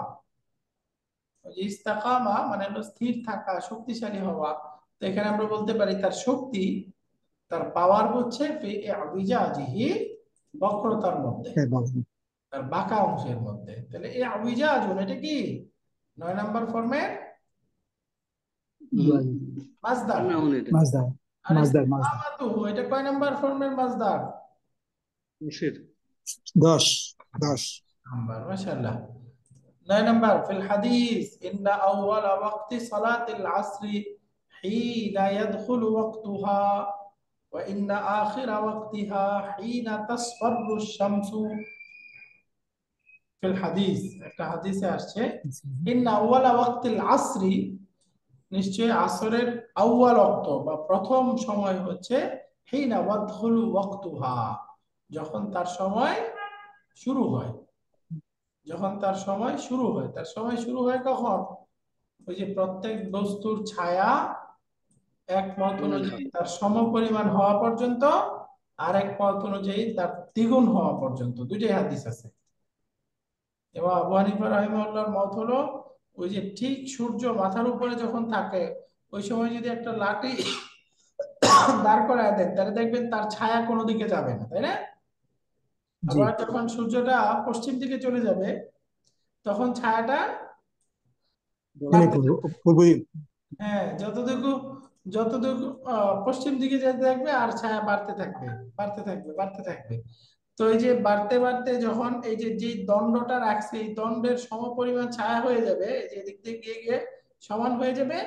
ওই যে ইস্তাকামা মানে হলো স্থির থাকা, শক্তিশালী হওয়া। তো এখানে আমরা বলতে পারি তার শক্তি, তার পাওয়ার হচ্ছে ফি ই'বিজাজিহি, বক্রতার মধ্যে, হ্যাঁ, বলেন। তার বাঁকা অংশের মধ্যে। তাহলে এই ই'বিজাজুন এটা কি 9 নাম্বার ফর্মের মাজদার। নাউন এটা। মাজদার, আর মাজদার, মাজদার। ইস্তিকামাতুহু এটা কয় নাম্বার ফর্মের মাজদার? মুশির। 10 10 নাম্বার, মাশাআল্লাহ। 9 নাম্বার, ফিল হাদিস ইন্না আউওয়ালা ওয়াক্তি সালাতিল আসরি হিনা ইয়াদখুলু ওয়াক্তুহা وإن آخر وقتها حين تصفر الشمس ফিল হাদিস, একটা হাদিসে আসছে ইন্না আউয়ালা ওয়াক্তিল আসরি, নিশ্চয় আসরের আউয়াল ওয়াক্ত বা প্রথম সময় হচ্ছে হিনা ওয়াদখুলু ওয়াক্তুহা, যখন তার সময় শুরু হয়। যখন তার সময় শুরু হয়, তার সময় শুরু হয় কখন? ওই যে প্রত্যেক বস্তুর ছায়া এক মত অনুযায়ী তার সমপরিমাণ হওয়া পর্যন্ত, আর এক মত অনুযায়ী তার দ্বিগুণ হওয়া পর্যন্ত, দুইটাই হাদিস আছে। এবং আবু হানিফা রাহিমাহুল্লাহর মত হলো ওই যে ঠিক সূর্য মাথার উপরে যখন থাকে ওই সময় যদি একটা লাঠি দাঁড় করায় দেন তাহলে দেখবেন তার ছায়া কোনো দিকে যাবে না, তাই না? জি, আবার যখন সূর্যটা পশ্চিম দিকে চলে যাবে তখন ছায়াটা মানে বাড়তে থাকবে। পূর্ব হ্যাঁ, যতটুকু যতটুকু পশ্চিম দিকে যেতে থাকবে আর ছায়া বাড়তে থাকবে, বাড়তে থাকবে, বাড়তে থাকবে। তো এই যে বাড়তে বাড়তে যখন এই যে যে দণ্ডটা রাখছে এই দণ্ডের সমপরিমাণ ছায়া হয়ে যাবে, এই যে এদিক দিয়ে গিয়ে গিয়ে সমান হয়ে যাবে,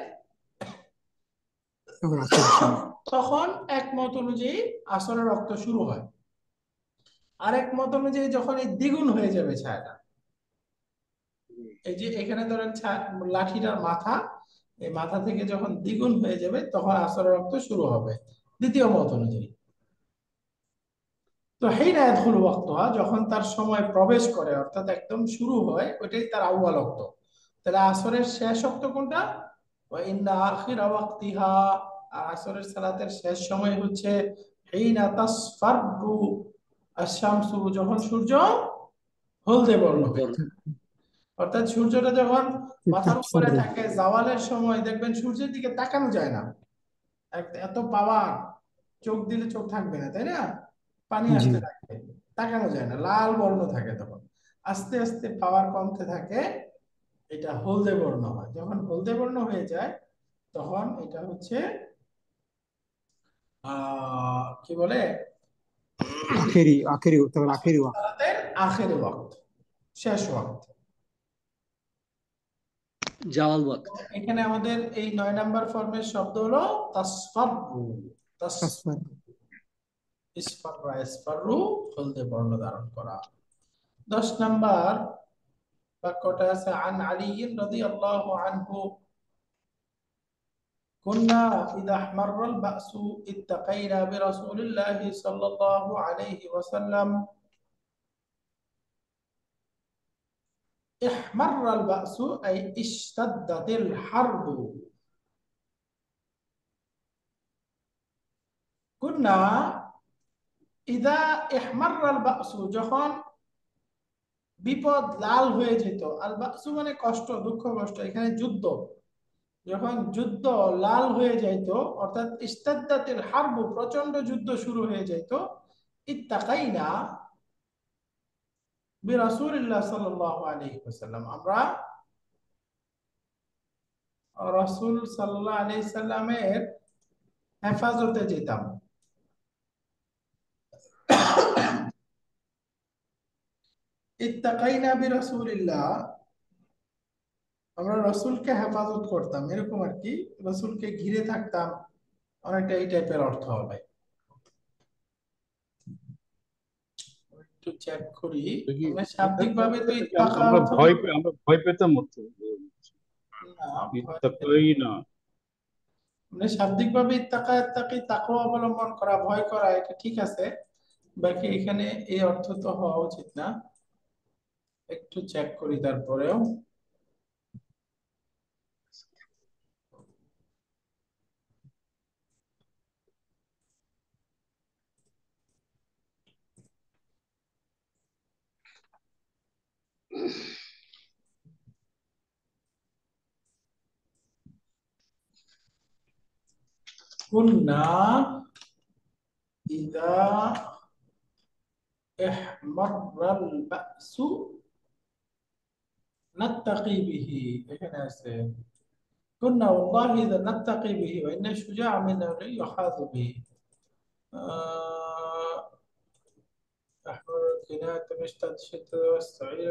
তখন আসরের সময়। তখন এক মত অনুযায়ী আসরের রক্ত শুরু হয়। আরেক মত অনুযায়ী যখন এই দ্বিগুণ হয়ে যাবে ছায়াটা, এই যে এখানে ধরেন লাঠিটার মাথা, এই মাথা থেকে যখন দ্বিগুণ হয়ে যাবে তখন আসরের রক্ত শুরু হবে দ্বিতীয় মত অনুযায়ী। তো হিনা ইয়াদখুলু ওয়াক্তুহা, যখন তার সময় প্রবেশ করে অর্থাৎ একদম শুরু হয়, ওইটাই তার আউয়াল ওয়াক্ত। তাহলে আসরের শেষ ওয়াক্ত কোনটা? ওয়া ইন্না আখিরা ওয়াক্তিহা, আর আসরের সালাতের শেষ সময় হচ্ছে হিনা তাসফারু আশ-শামসু, যখন সূর্য হলদে বর্ণ হয়ে যায়। অর্থাৎ সূর্যটা যখন মাথার উপরে থাকে জাওয়ালের সময় দেখবেন সূর্যের দিকে তাকানো যায় না, এত পাওয়ার, চোখ দিলে চোখ থাকবে না, তাই না? পানি জি, আসতে থাকে, তাকানো যায় না, লাল বর্ণ থাকে। তখন আস্তে আস্তে পাওয়ার কমতে থাকে, এটা হলদে বর্ণ হয়। যখন হলদে বর্ণ হয়ে যায় তখন এটা হচ্ছে কি বলে, আখেরি তখন আখেরি ওয়াক্ত। সালাতের আখেরি ওয়াক্ত, শেষ ওয়াক্ত। জাওয়াল ওয়াক্ত। এখানে আমাদের এই 9 নম্বর ফর্মের শব্দ হলো তাসফারু। তাসফার। ইসফাররা ইসফারু, হলদে বর্ণ ধারণ করা। 10 নম্বর বাক্যটা আছে আন আলী রাদিয়াল্লাহু আনহু كنا إذا احمر البأس اتقينا برسول الله صلى الله عليه وسلم। احمر البأس أي اشتدت الحرب। كنا إذا احمر البأس, যখন বিপদ লাল হয়ে যেত, আল বাসু মানে কষ্ট, দুঃখ, কষ্ট, এখানে যুদ্ধ, যখন যুদ্ধ লাল হয়ে যাইতো অর্থাৎ ইস্তাদ্দাতিল হারবু, প্রচন্ড যুদ্ধ শুরু হয়ে যাইতো, ইত্তাকাইনা বিরাসূলিল্লাহ সাল্লাল্লাহু আলাইহি ওয়াসাল্লাম, আমরা রাসূল সাল্লাল্লাহু আলাইহি সাল্লামের হেফাজতে যেতাম। ইত্তাকাইনা বিরাসূলিল্লাহ, আমরা রাসূলকে হেফাজত করতাম, এরকম আর কি, রাসূলকে ঘিরে থাকতাম, অনেকটা এই টাইপের অর্থ হবে। একটু চেক করি। দেখি আমরা শাব্দিক ভাবে তো দেখি, ইত্তাকা আমরা অর্থ, আমরা ভয় পেতাম মতো না, ইত্তাকাই না। মানে শাব্দিক ভাবে ইত্তাকা ইত্তাকি তাকওয়া অবলম্বন করা, ভয় করা, এটা ঠিক আছে। বাকি এখানে এই অর্থ তো হওয়া উচিত না। একটু চেক করি তারপরেও। কুন্না ইদা ইহমাররাল বাসু নাত্তাকি বিহি, এখানে আছে কুন্না ওয়াল্লাহি ইদা নাত্তাকি বিহি ওয়া ইন্না শুজাআ মিন্না লা ইউহাযু বিহি। أحمر كناية مشتد شدة والسعير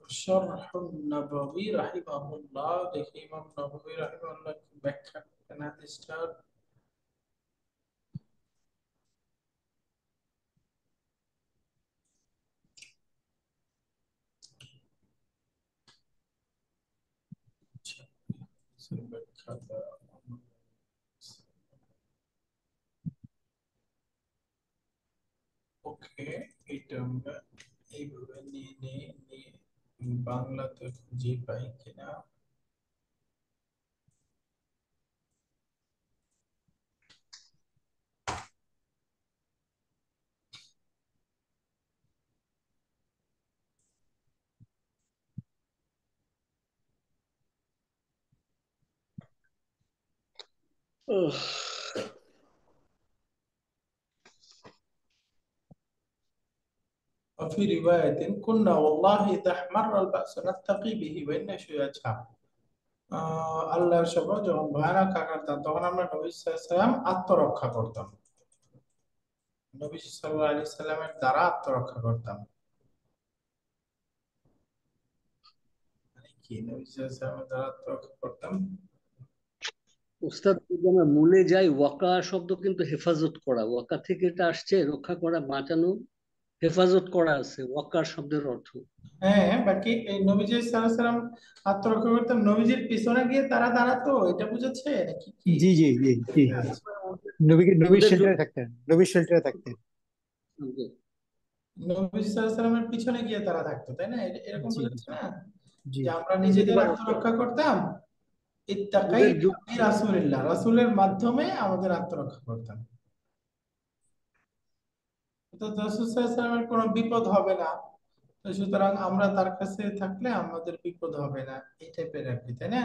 شرح النبوي رحمه الله، দেখি ইমাম নববী রাহিমাহুল্লাহ কি ব্যাখ্যা করবেন হাদিসটা। ব্যাখ্যাটা ওকে, এটা আমরা এইভাবে নিয়ে বাংলাতে খুঁজে পাই কিনা। وفي رواية كنا والله إذا احمر البأس نتقي به وإن شيئا আল্লাহর শপথ, যখন ভয়ানক আকার হতাম তখন আমরা নবী সাল্লাল্লাহু আলাইহি সাল্লাম আত্মরক্ষা করতাম, নবী সাল্লাল্লাহু আলাইহি সাল্লামের দ্বারা আত্মরক্ষা করতাম। মানে কি নবী সাল্লাল্লাহু আলাইহি সাল্লামের দ্বারা আত্মরক্ষা করতাম? উস্তাদ, যদি আমরা মূলে যাই, ওয়াকা শব্দ কিন্তু হেফাজত করা, ওয়াকা থেকে এটা আসছে, রক্ষা করা, বাঁচানো, হেফাজত করা আছে ওয়াকার শব্দের অর্থ। হ্যাঁ, বাকি এই নবীজি সাল্লাল্লাহু আলাইহি সাল্লাম আত্মরক্ষা করতাম, নবীজির পিছনে গিয়ে তারা দাঁড়াতো, এটা বুঝাচ্ছে নাকি কি? জি জি জি জি আচ্ছা, নবীর ওদের শেল্টারে থাকতেন, নবীর শেল্টারে থাকতেন। নবী সাল্লাল্লাহু আলাইহি সাল্লামের পিছনে গিয়ে তারা থাকতো, তাই না? এরকম জি বুঝাচ্ছে না জি যে আমরা নিজেদের আত্মরক্ষা করতাম, ইত্তাকাই ওদের যুগ রাসূলিল্লাহ, রাসূলের মাধ্যমে আমাদের আত্মরক্ষা করতাম। তো রাসূল সাল্লাল্লাহু আলাইহি সাল্লামের কোনো বিপদ হবে না, তো সুতরাং আমরা তার কাছে থাকলে আমাদের বিপদ হবে না, এই টাইপের আর কি, তাই না?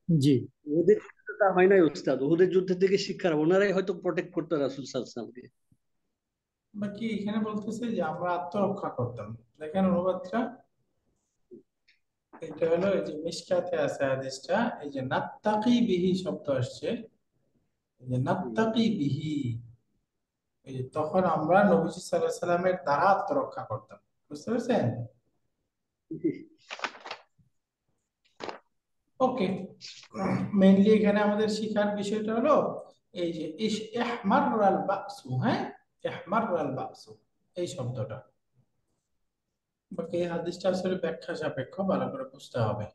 জি ওদের যুদ্ধটা হয় নাই উস্তাদ, ওদের যুদ্ধ থেকে শিক্ষার, ওনারাই হয়তো প্রোটেক্ট করতো রাসূল সাল্লাল্লাহু আলাইহি ওয়াসাল্লামকে। বাকি এখানে বলতেছে যে আমরা আত্মরক্ষা করতাম, দেখেন অনুবাদটা, এটা হলো এই যে মিশকাতে আছে হাদিসটা, এই যে নাত্তাকি বিহি শব্দ আসছে, এই যে নাত্তাকি বিহি, এই যে তখন আমরা নবীজি সাল্লাল্লাহু আলাইহি সাল্লামের দ্বারা আত্মরক্ষা করতাম, বুঝতে পেরেছেন? ওকে, মেইনলি এখানে আমাদের শিখার বিষয়টা হলো এই যে ইহমাররাল বাসু, হ্যাঁ, ইহমাররাল বাসু এই শব্দটা। বাকি এই হাদিসটা আসলে ব্যাখ্যা সাপেক্ষ, ভালো করে বুঝতে হবে।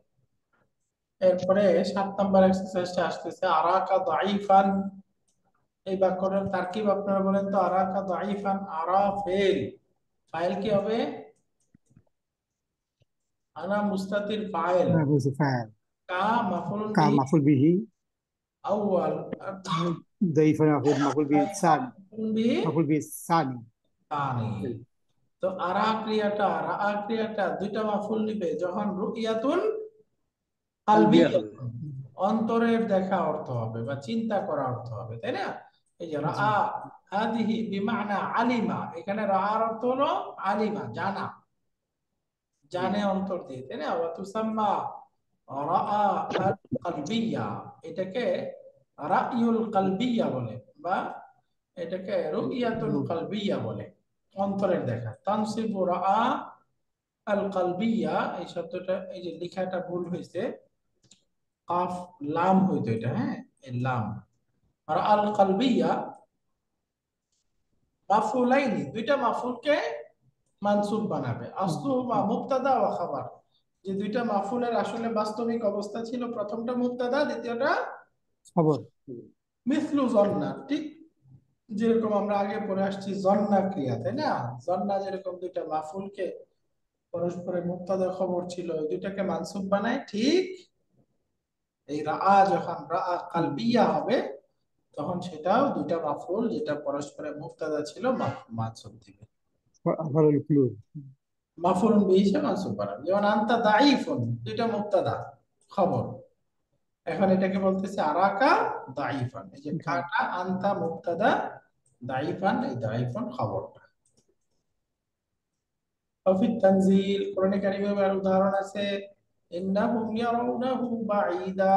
এরপরে 7 নম্বর এক্সারসাইজটা আসতেছে, আরাকা দাইফান। এই বাক্যটার তারকিব আপনারা বলেন তো, আরাকা দাইফান, আরা ফেল, ফাইল কি হবে? আনা মুস্তাতির ফাইল, হ্যাঁ বুঝছি। ফায়ার কা মাফুলুন কা বিহি মাফুল বিহি, আউয়াল, দাইফা মাফুল বিহি সানি, মাফুলুন বিহি মাফুল বিহি সানি। তানি। তো রা ক্রিয়াটা দুইটা মাফুল নিবে যখন রুইয়াতুন তালবিয়া কালবিয়া, হবে। অন্তরের দেখা অর্থ হবে বা চিন্তা করা অর্থ হবে, তাই না? এই যে জি রা হাদিহি বিমানা আলিমা, এখানে রার অর্থ হলো আলিমা, জানা, জানে অন্তর দিয়ে, তাই না? ওয়া তুসাম্মা রা আল কালবিয়া, এটাকে রাইউল কালবিয়া বলে, বা এটাকে রুইয়াতুল কালবিয়া বলে, অন্তরের দেখা। তানসিবু রা আল কালবিয়া, এই শব্দটা এই যে লেখাটা ভুল হয়েছে, কাফ লাম হইতো এটা, হ্যাঁ, এই লাম। আর আল কালবিয়া মাফুলাইনি, দুইটা মাফুলকে মানসুব বানাবে, আসলুহুমা মুবতাদা ওয়া খাবার। যে দুইটা মাফুলের আসলে বাস্তবিক অবস্থা ছিল, প্রথমটা মুবতাদা, দ্বিতীয়টা খবর। মিসলু জন্না, ঠিক যেরকম আমরা আগে পড়ে আসছি জন্না ক্রিয়া, তাই না? জন্না যেরকম দুইটা মাফুলকে পরস্পরের মুবতাদা খবর ছিল, ওই দুইটাকে মানসুব বানায়, ঠিক এই যখন কালবিয়া হবে তখন সেটাও দুইটা মাফউল, যেটা পরস্পরের মুবতাদা ছিল, মানসুব দিবে, আফারুল ক্লু। মাফউলুন বিহি হিসেবে মানসুব বানাবে। যেমন আনতা দাঈফুন, দুইটা মুবতাদা খবর, এখন এটাকে বলতেছে আরাকা দাঈফান, এই যে কাটা আনতা মুবতাদা, দাঈফান এই দাঈফান খবরটা। অফিত তানজিল, কোরআনে কারিমে এর উদাহরণ আছে, ইন্নাহুম ইয়ারাউনাহু বাঈদা,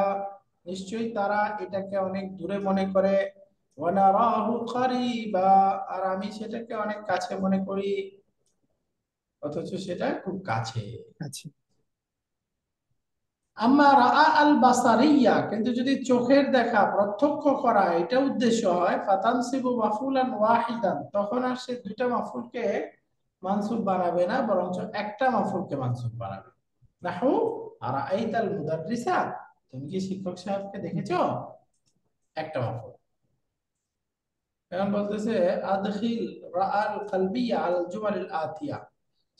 নিশ্চয়ই তারা এটাকে অনেক দূরে মনে করে, ওয়া নারাহু কারীবা, আর আমি সেটাকে অনেক কাছে মনে করি, অথচ সেটা খুব কাছে। আচ্ছা আম্মা রাআ আল বাসারিয়া, কিন্তু যদি চোখের দেখা প্রত্যক্ষ করা এটা উদ্দেশ্য হয়, ফাতানসিবু মাফুলান ওয়াহিদান, তখন আর সে দুইটা মাফুলকে মানসুব বানাবে না, বরঞ্চ একটা মাফুলকে মানসুব বানাবে। নাহু আরাআইতাল মুদাররিসা, তুমি কি শিক্ষক সাহেবকে দেখেছো, একটা মাফুল। এখন বলতেছে আদখিল রাআল কালবিয়া আল জুমালিল আতিয়া,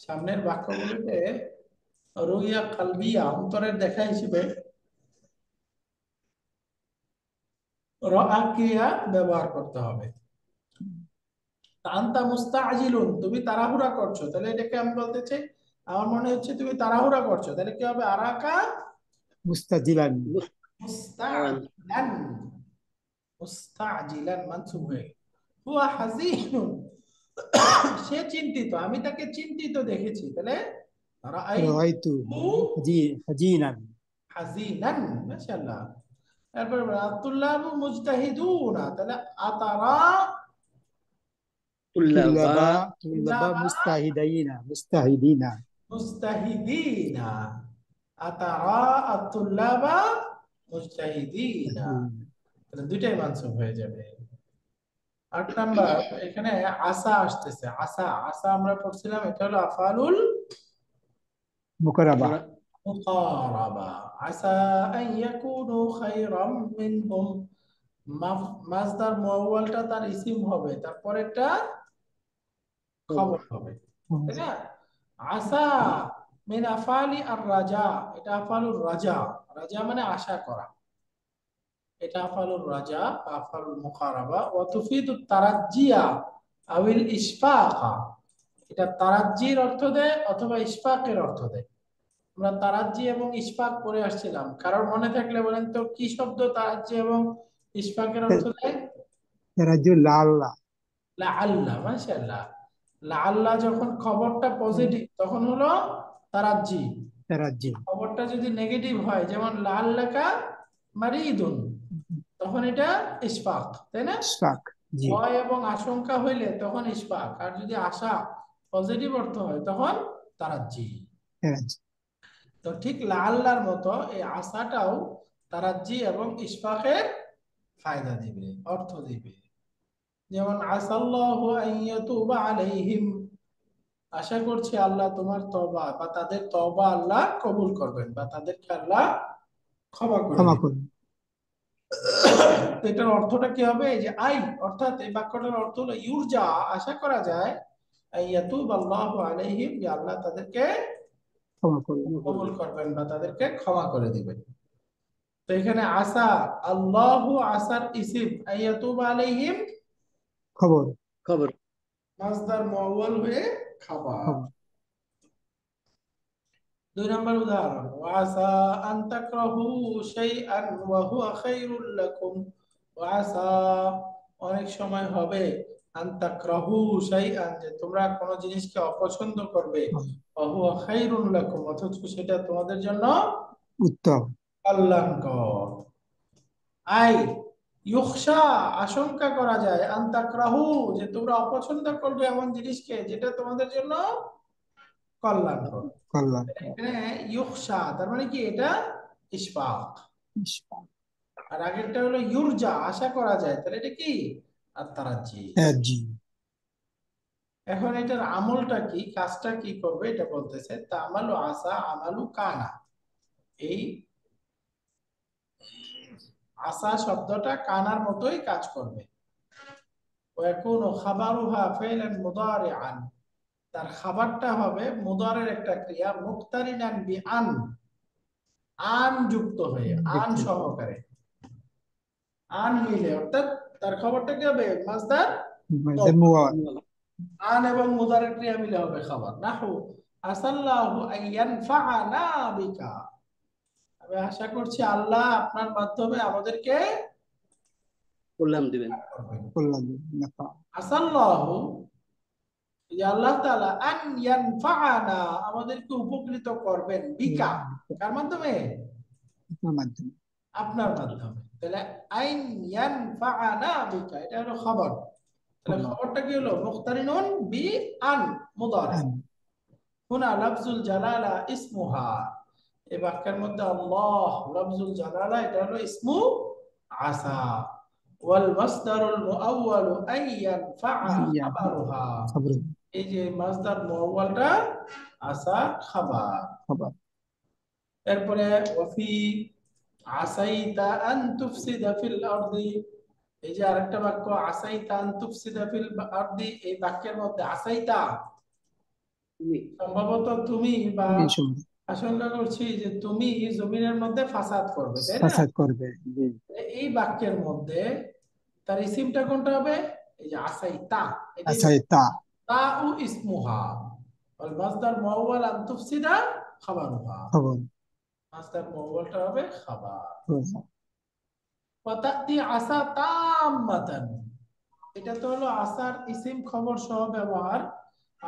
সামনের বাক্যগুলোতে রুইয়া কালবিয়া অন্তরের দেখা হিসেবে রাআ ক্রিয়া ব্যবহার করতে হবে। আনতা মুস্তাআজিলুন, তুমি তাড়াহুড়া করছো, তাহলে এটাকে আমি বলতে চাই, আমার মনে হচ্ছে তুমি তাড়াহুড়া করছো, তাহলে কি হবে, আরাকা মুস্তাজিলান। মুস্তাজিলান, মুস্তাজিলান মানসুব হয়ে গেল। হুয়া হাযিনুন, সে চিন্তিত, আমি তাকে চিন্তিত দেখেছি, তাহলে রাআইতু হাজিনান। হাযিনান, মাশাআল্লাহ। তারপর আতুল্লাবু মুজতাহিদুনা, তাহলে আতারা তুল্লাবা তুল্লাবা মুস্তাহিদিনা। মুস্তাহিদিনা, আতারা আতুল্লাবা মুজতাহিদিনা, তাহলে দুইটাই মানসুব হয়ে যাবে। ৮ নাম্বার, এখানে আসা আসতেছে, আসা আসা আমরা পড়ছিলাম, এটা হলো আফআলুল মুকারাবা। মুকারাবা। আসা আন ইয়াকুনু খায়রাম মিনহুম, মাসদার মুআওয়ালটা তার ইসিম হবে, তারপর এটা খবর হবে, তাই না? আসা মিন আফআলি আর রাজা, এটা আফআলুর রাজা, রাজা মানে আশা করা, এটা আফআলুর রাজা, আফআলুল মুকারাবা। ওয়া তুফিদুত তারাজ্জিয়া আউল ইশফাকা, এটা তারাজ্জির অর্থ দেয় অথবা ইশফাকের অর্থ দেয়। আমরা তারাজ্জি এবং ইশফাক পড়ে আসছিলাম, কারণ মনে থাকলে বলেন তো কি শব্দ তারাজ্জি এবং ইশফাকের অর্থ দেয়? তারাজ্জুল আল্লাহ। লাআল্লাহ, মাশাআল্লাহ। লাআল্লাহ যখন খবরটা পজিটিভ তখন হলো তারাজ্জি, তারাজ্জি। খবরটা যদি নেগেটিভ হয় যেমন লাআল্লাকা মারিদুন, তখন এটা ইশফাক, তাই না? ইশফাক, জি। ভয় এবং আশঙ্কা হইলে তখন ইশফাক, আর যদি আশা পজিটিভ অর্থ হয় তখন তারাজ্জি। তারাজ্জি। তো ঠিক লাআল্লাহর মতো এই আশাটাও তারাজ্জি এবং ইশফাকের ফায়দা দিবে, অর্থ দিবে। যেমন আসাল্লাহু আন ইয়াতুবা আলাইহিম, আশা করছি আল্লাহ তোমার তওবা বা তাদের তওবা আল্লাহ কবুল করবেন, বা তাদেরকে আল্লাহ ক্ষমা করে ক্ষমা দিবেন। করুন। তো এটার অর্থটা কি হবে, এই যে আই, অর্থাৎ এই বাক্যটার অর্থ হলো ইউরজা, আশা করা যায়, আইয়াতুবাল্লাহু আলাইহিম, যে আল্লাহ তাদেরকে ক্ষমা করুন। কবুল করবেন বা তাদেরকে ক্ষমা করে দিবেন। তো এখানে আসা, আল্লাহু আসার ইসিম, আইয়াতুবা আলাইহিম খবর। খবর। মাসদার মুআওয়াল হয়ে খাবার। 2 নম্বর উদাহরণ, ওয়াসা আন তাকরাহু শাইআন ওয়া হুয়া খায়রুল লাকুম, ওয়াসা অনেক সময় হবে, আন তাকরাহু শাইআন যে তোমরা কোন জিনিসকে অপছন্দ করবে, ওয়া হুয়া খায়রুল লাকুম অথচ সেটা তোমাদের জন্য উত্তম। কল্যাণকর। আই ইউখশা আশঙ্কা করা যায়, আন তাকরাহু যে তোমরা অপছন্দ করবে এমন জিনিসকে যেটা তোমাদের জন্য কল্যাণকর। কল্যাণকর। এখানে ইউখশা তার মানে কি, এটা ইশফাক, ইশফাক। আর আগেরটা হলো ইউরজা আশা করা যায়, তাহলে এটা কি, আর তারাজ্জি। তারাজ্জি। এখন এটার আমলটা কি, কাজটা কি করবে এটা বলতেছে, তামালু আসা আমালু কানা, এই আসা শব্দটা কানার মতোই কাজ করবে। ওয়াকুনু খাবারুহা ফি'লান মুদারিআন, তার খাবারটা হবে মুদারের একটা ক্রিয়া, মুক্তারিনান বি আন, আন যুক্ত হয়ে, আন সহকারে, আন মিলে, অর্থাৎ তার খবরটা কি হবে, মাসদার আন এবং মুদারের ক্রিয়া মিলে হবে খাবার। নাহু আসাল্লাহু আইয়ানফাআনা বিকা, আমি আশা করছি আল্লাহ আপনার মাধ্যমে আমাদেরকে কল্যাণ দিবেন। কল্যাণ। আসাল্লাহু, যে আল্লাহ তাআলা আন ইয়ানফাআনা আমাদেরকে উপকৃত করবেন, বিকা কার মাধ্যমে, মাধ্যমে। আপনার মাধ্যমে, তাহলে আইন ইয়ানফাআনা বিকা এটা হলো খবর, তাহলে খবরটা কি হলো, মুখতারিনুন বি আন মুদারি, হুনা লাফজুল জালালা ইসমুহা, এই বাক্যের মধ্যে আল্লাহ লফজুল জালালা এটা হলো ইসমু আসা, ওয়াল মাসদারুল মুআওয়ালু আইয়ানফা ইয়া খাবারুহা, খবর এই যে মাসদার মুআওয়ালটা আসা খাবার। খবর এরপরে ওয়াফি আসাইতা আন তুফসিদা ফিল আরদি, এই যে আরেকটা বাক্য আসাইতা আন তুফসিদা ফিল আরদি, এই বাক্যের মধ্যে আসাইতা তুমি সম্ভবত তুমি বা এই সময় আশঙ্কা করছি যে তুমি জমিনের মধ্যে ফাসাদ করবে, তাই না? ফাসাদ করবে। জি এই বাক্যের মধ্যে তার ইসিমটা কোনটা হবে? এই যে আসাইতা, এটাই আচ্ছা তা তাউ ইসমুহা ওয়াল মাসদার মুআওয়াল আন তুফসিদা খাবারুহা, খবর মাসদার মুআওয়ালটা হবে খাবার। খবর। ওয়াতাতি আসা তাম্মাতান, এটা তো হলো আসার ইসিম খবর সহ ব্যবহার।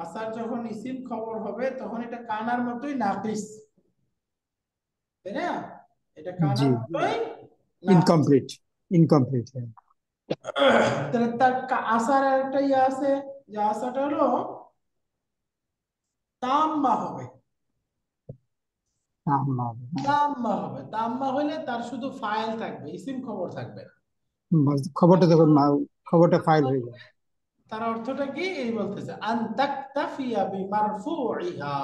আসার যখন ইসিম খবর হবে তখন এটা কানার মতোই নাকিস, তাই না? এটা জি কানার মতোই নাকিস। ইনকমপ্লিট ইনকমপ্লিট তাহলে তার আসার একটা ইয়ে আছে, যে আসাটা হলো তাম্মা হবে। তাম্মা হবে, তাম্মা হলে তার শুধু ফাইল থাকবে, ইসিম খবর থাকবে না। খবরটা তখন খবরটা ফাইল হয়ে যায়। তার অর্থটা কি? এই বলতেছে আন তাকতাফিয়া বিমারফুইহা,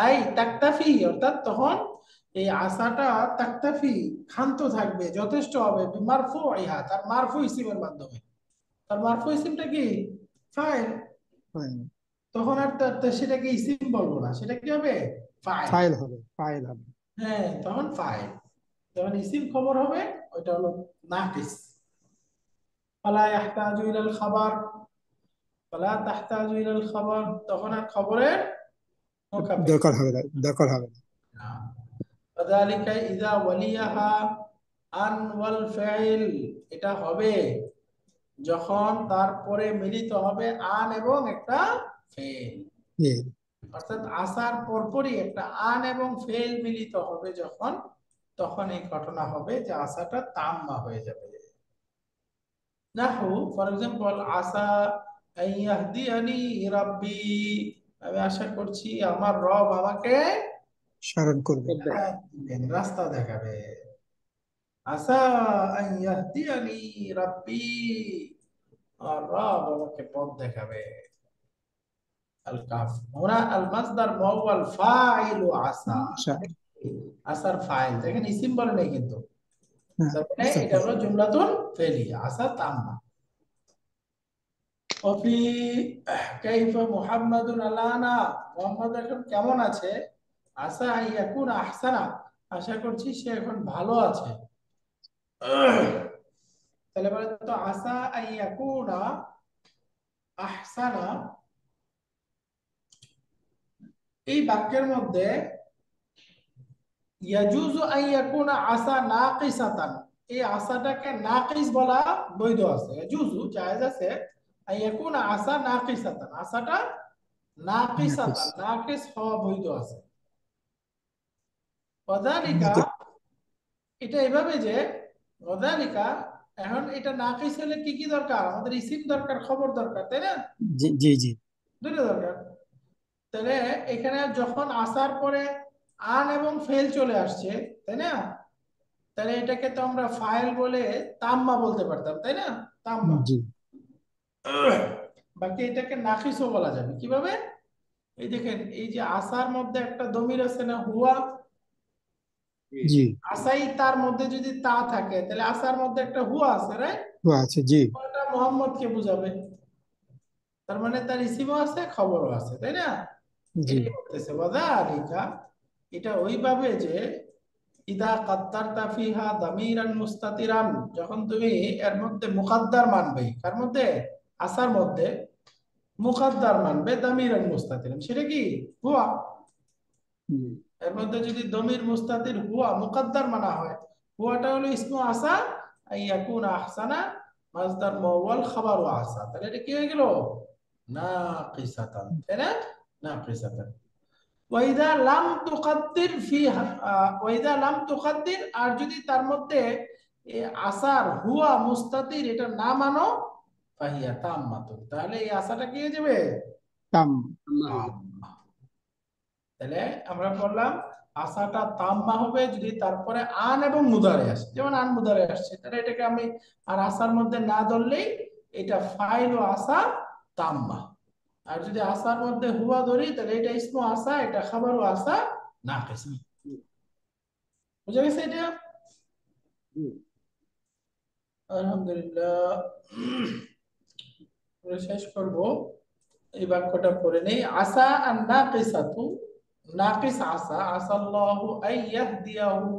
আই তাকতাফি, অর্থাৎ তখন এই আসাটা তাকতাফি ক্ষান্ত থাকবে, যথেষ্ট হবে, বিমারফুইহা তার মারফু ইসিমের মাধ্যমে। তার মারফু ইসিমটা কি? ফাইল। তখন আর সেটাকে ইসিম বলবো না, সেটা কি হবে? ফাইল। ফাইল হবে ফাইল হবে। হ্যাঁ, তখন ফাইল। যখন ইসিম খবর হবে ওইটা হলো নাকিস। ফালা ইয়াহতাজু ইলাল খাবার, ফালা তাহতাজু ইলাল খাবার, তখন আর খবরের মোকাবেলা দরকার হবে না দরকার হবে না। না। وذلك إذا وليها আন ওয়াল ফাইল, এটা হবে যখন তারপরে মিলিত হবে আন এবং একটা ফেল। জি অর্থাৎ আসার পরপরই একটা আন এবং ফেল মিলিত হবে যখন, তখন এই ঘটনা হবে যে আসাটা তাম্মা হয়ে যাবে। নাহু ফর এক্সাম্পল আসা আইয়াহদিয়ানি রাব্বি, আমি আশা করছি আমার রব আমাকে স্মরণ করবে। হেদায়েত দিবেন, রাস্তা দেখাবে। আসা আইয়াহদিয়ানি রাব্বি, আর রব আমাকে পথ দেখাবে। আল কাফ হুনা আল মাসদার মুআওয়াল ফাইলু আসা, আচ্ছা আসার ফাইল, দেখেন ইসিম বলে নাই কিন্তু, হ্যাঁ তার মানে এটা হলো জুমলাতুন ফেলিয়া, আসা তাম্মা। ওফি কাইফা মুহাম্মাদুন আলানা, মুহাম্মদ এখন কেমন আছে? আসা ইয়াকুন আহসানা, আশা করছি সে এখন ভালো আছে। তাহলে বলে তো আসা ইয়াকুনা আহসানা, এই বাক্যের মধ্যে ইয়াজুজু আন ইয়াকুনা আসা নাকিসাতান, এই আসাটাকে নাকিস বলা বৈধ আছে। ইয়াজুজু জায়েজ আছে, আন ইয়াকুনা আসা নাকিসাতান, আসাটা নাকিসাতান নাকিস হওয়া বৈধ আছে। ওয়াযালিকা, এটা এভাবে যে ওয়াযালিকা, এখন এটা নাকিস হলে কি কি দরকার? আমাদের ইসিম দরকার, খবর দরকার, তাই না? জি জি জি দুটো দরকার। তাহলে এখানে যখন আসার পরে আন এবং ফেল চলে আসছে, তাই না? তাহলে এটাকে তো আমরা ফাইল বলে তাম্মা বলতে পারতাম, তাই না? তাম্মা। জি বাকি এটাকে নাকিসও বলা যাবে। কিভাবে? এই দেখেন, এই যে আসার মধ্যে একটা দমির আছে না, হুয়া, জি আসাই তার মধ্যে যদি তা থাকে তাহলে আসার মধ্যে একটা হুয়া আছে, রাইট? ও আছে জি ওটা মোহাম্মদকে বুঝাবে, তার মানে তার ইসিমও আছে, খবরও আছে, তাই না? জি এটাই বলতেছে ওয়াযালিকা, এটা ওইভাবে যে ইদা কাদ্দারতা ফিহা দামিরান মুস্তাতিরান, যখন তুমি এর মধ্যে মুকাদ্দার মানবে, কার মধ্যে? আসার মধ্যে মুকাদ্দার মানবে দামিরান মুস্তাতিরান, সেটা কি? হুয়া। জি এর মধ্যে যদি দমির মুস্তাতির হুয়া মুকাদ্দার মানা হয়, হুয়াটা হলো ইসমু আসা আইয়াকুনা আহসানা, মাসদার মুআওয়াল খাবারু আসা, তাহলে এটা কি হয়ে গেল? নাকিসাতান, তাই না? নাকিসাতান। ওয়াইদা লাম তুকাদ্দির ফিহা, ওয়াইদা লাম তুকাদ্দির, আর যদি তার মধ্যে আসার হুয়া মুস্তাতির এটা না মানো, ফাহিয়া তাম্মাতুন, তাহলে এই আসাটা কি হয়ে যাবে? তাম তাম্মা হয়ে যাবে। তাম্মা। তাহলে আমরা বললাম আসাটা তাম্মা হবে যদি তারপরে আন এবং মুদারে আসে, যেমন আন মুদারে আসছে, তাহলে এটাকে আমি আর আসার মধ্যে না ধরলেই এটা ফাইল ও আসা তাম্মা। আর যদি আসার মধ্যে হুয়া ধরি তাহলে এটা ইসমু আসা, এটা খাবার ও আসা নাকিসা। বুঝা গেছে এটা? আলহামদুলিল্লাহ। আমরা শেষ করব, এই বাক্যটা পড়ে নেই। আসা আন নাকিসাতু, নাকিস আসা, আসাল্লাহু আইয়াহদিয়াহু,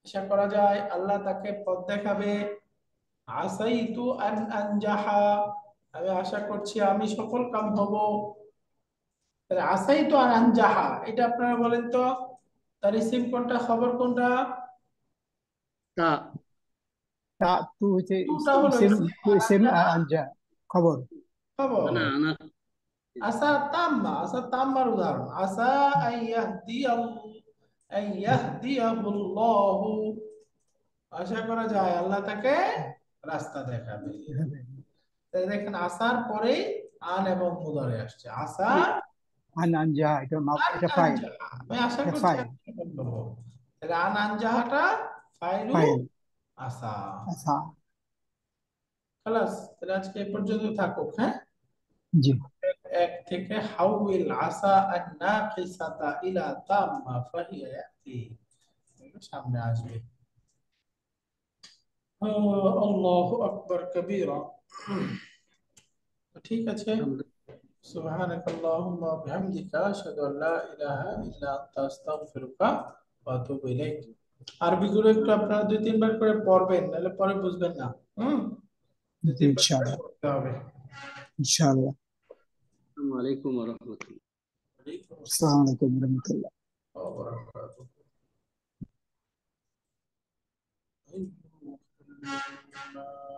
আশা করা যায় আল্লাহ তাকে পথ দেখাবে। আসাইতু আন আনজাহা, আমি আশা করছি আমি সফল কাম হব। তাহলে আসাইতু আন আনজাহা, এটা আপনারা বলেন তো, তার ইসিম কোনটা, খবর কোনটা? তা তা তু হচ্ছে তুটা হলো ইসেম, ইসিম, তু আর ইসেম আনজাহা আনজা খবর। খবর। আনা আনা আসা তাম্মা, আসা তাম্মার উদাহরণ আসা আইয়াহদিয়াহুল্লাহু, আশা করা যায় আল্লাহ তাকে রাস্তা দেখাবে। তাই দেখেন আসার পরে আন এবং মুদারে আসছে, আসা আন আনজা, এটা আন এটা ফাইল, আনজাহা, আমি আশা এটা করছি ফাইল, আমি সফল হব। তাহলে আন আনজাহাটা ফাইলু ফাইল আসা। আচ্ছা। খালাস, তাহলে আজকে এ পর্যন্ত থাকুক, হ্যাঁ। জি। এক থেকে হাউল আসা আন নাকিসাতা ইলা তাম্মা ফাহিয়া ইয়াতি, এগুলো সামনে আসবে। আল্লাহু আকবার কবীরা। ঠিক আছে। سبحانك اللهم وبحمدك أشهد أن لا إله إلا أنت أستغفرك وأتوب إليك। আরবিগুলো একটু আপনারা 2-3 বার করে পড়বেন, নাহলে পরে বুঝবেন না। জি 2-3 বার করে ইনশাআল্লাহ, পড়তে হবে। ইনশাআল্লাহ। আসসালামু আলাইকুম ওয়া রাহমাতুল্লাহ। ওয়ালাইকুম আসসালামু আলাইকুম ওয়া রাহমাতুল্লাহ। আসসালাম।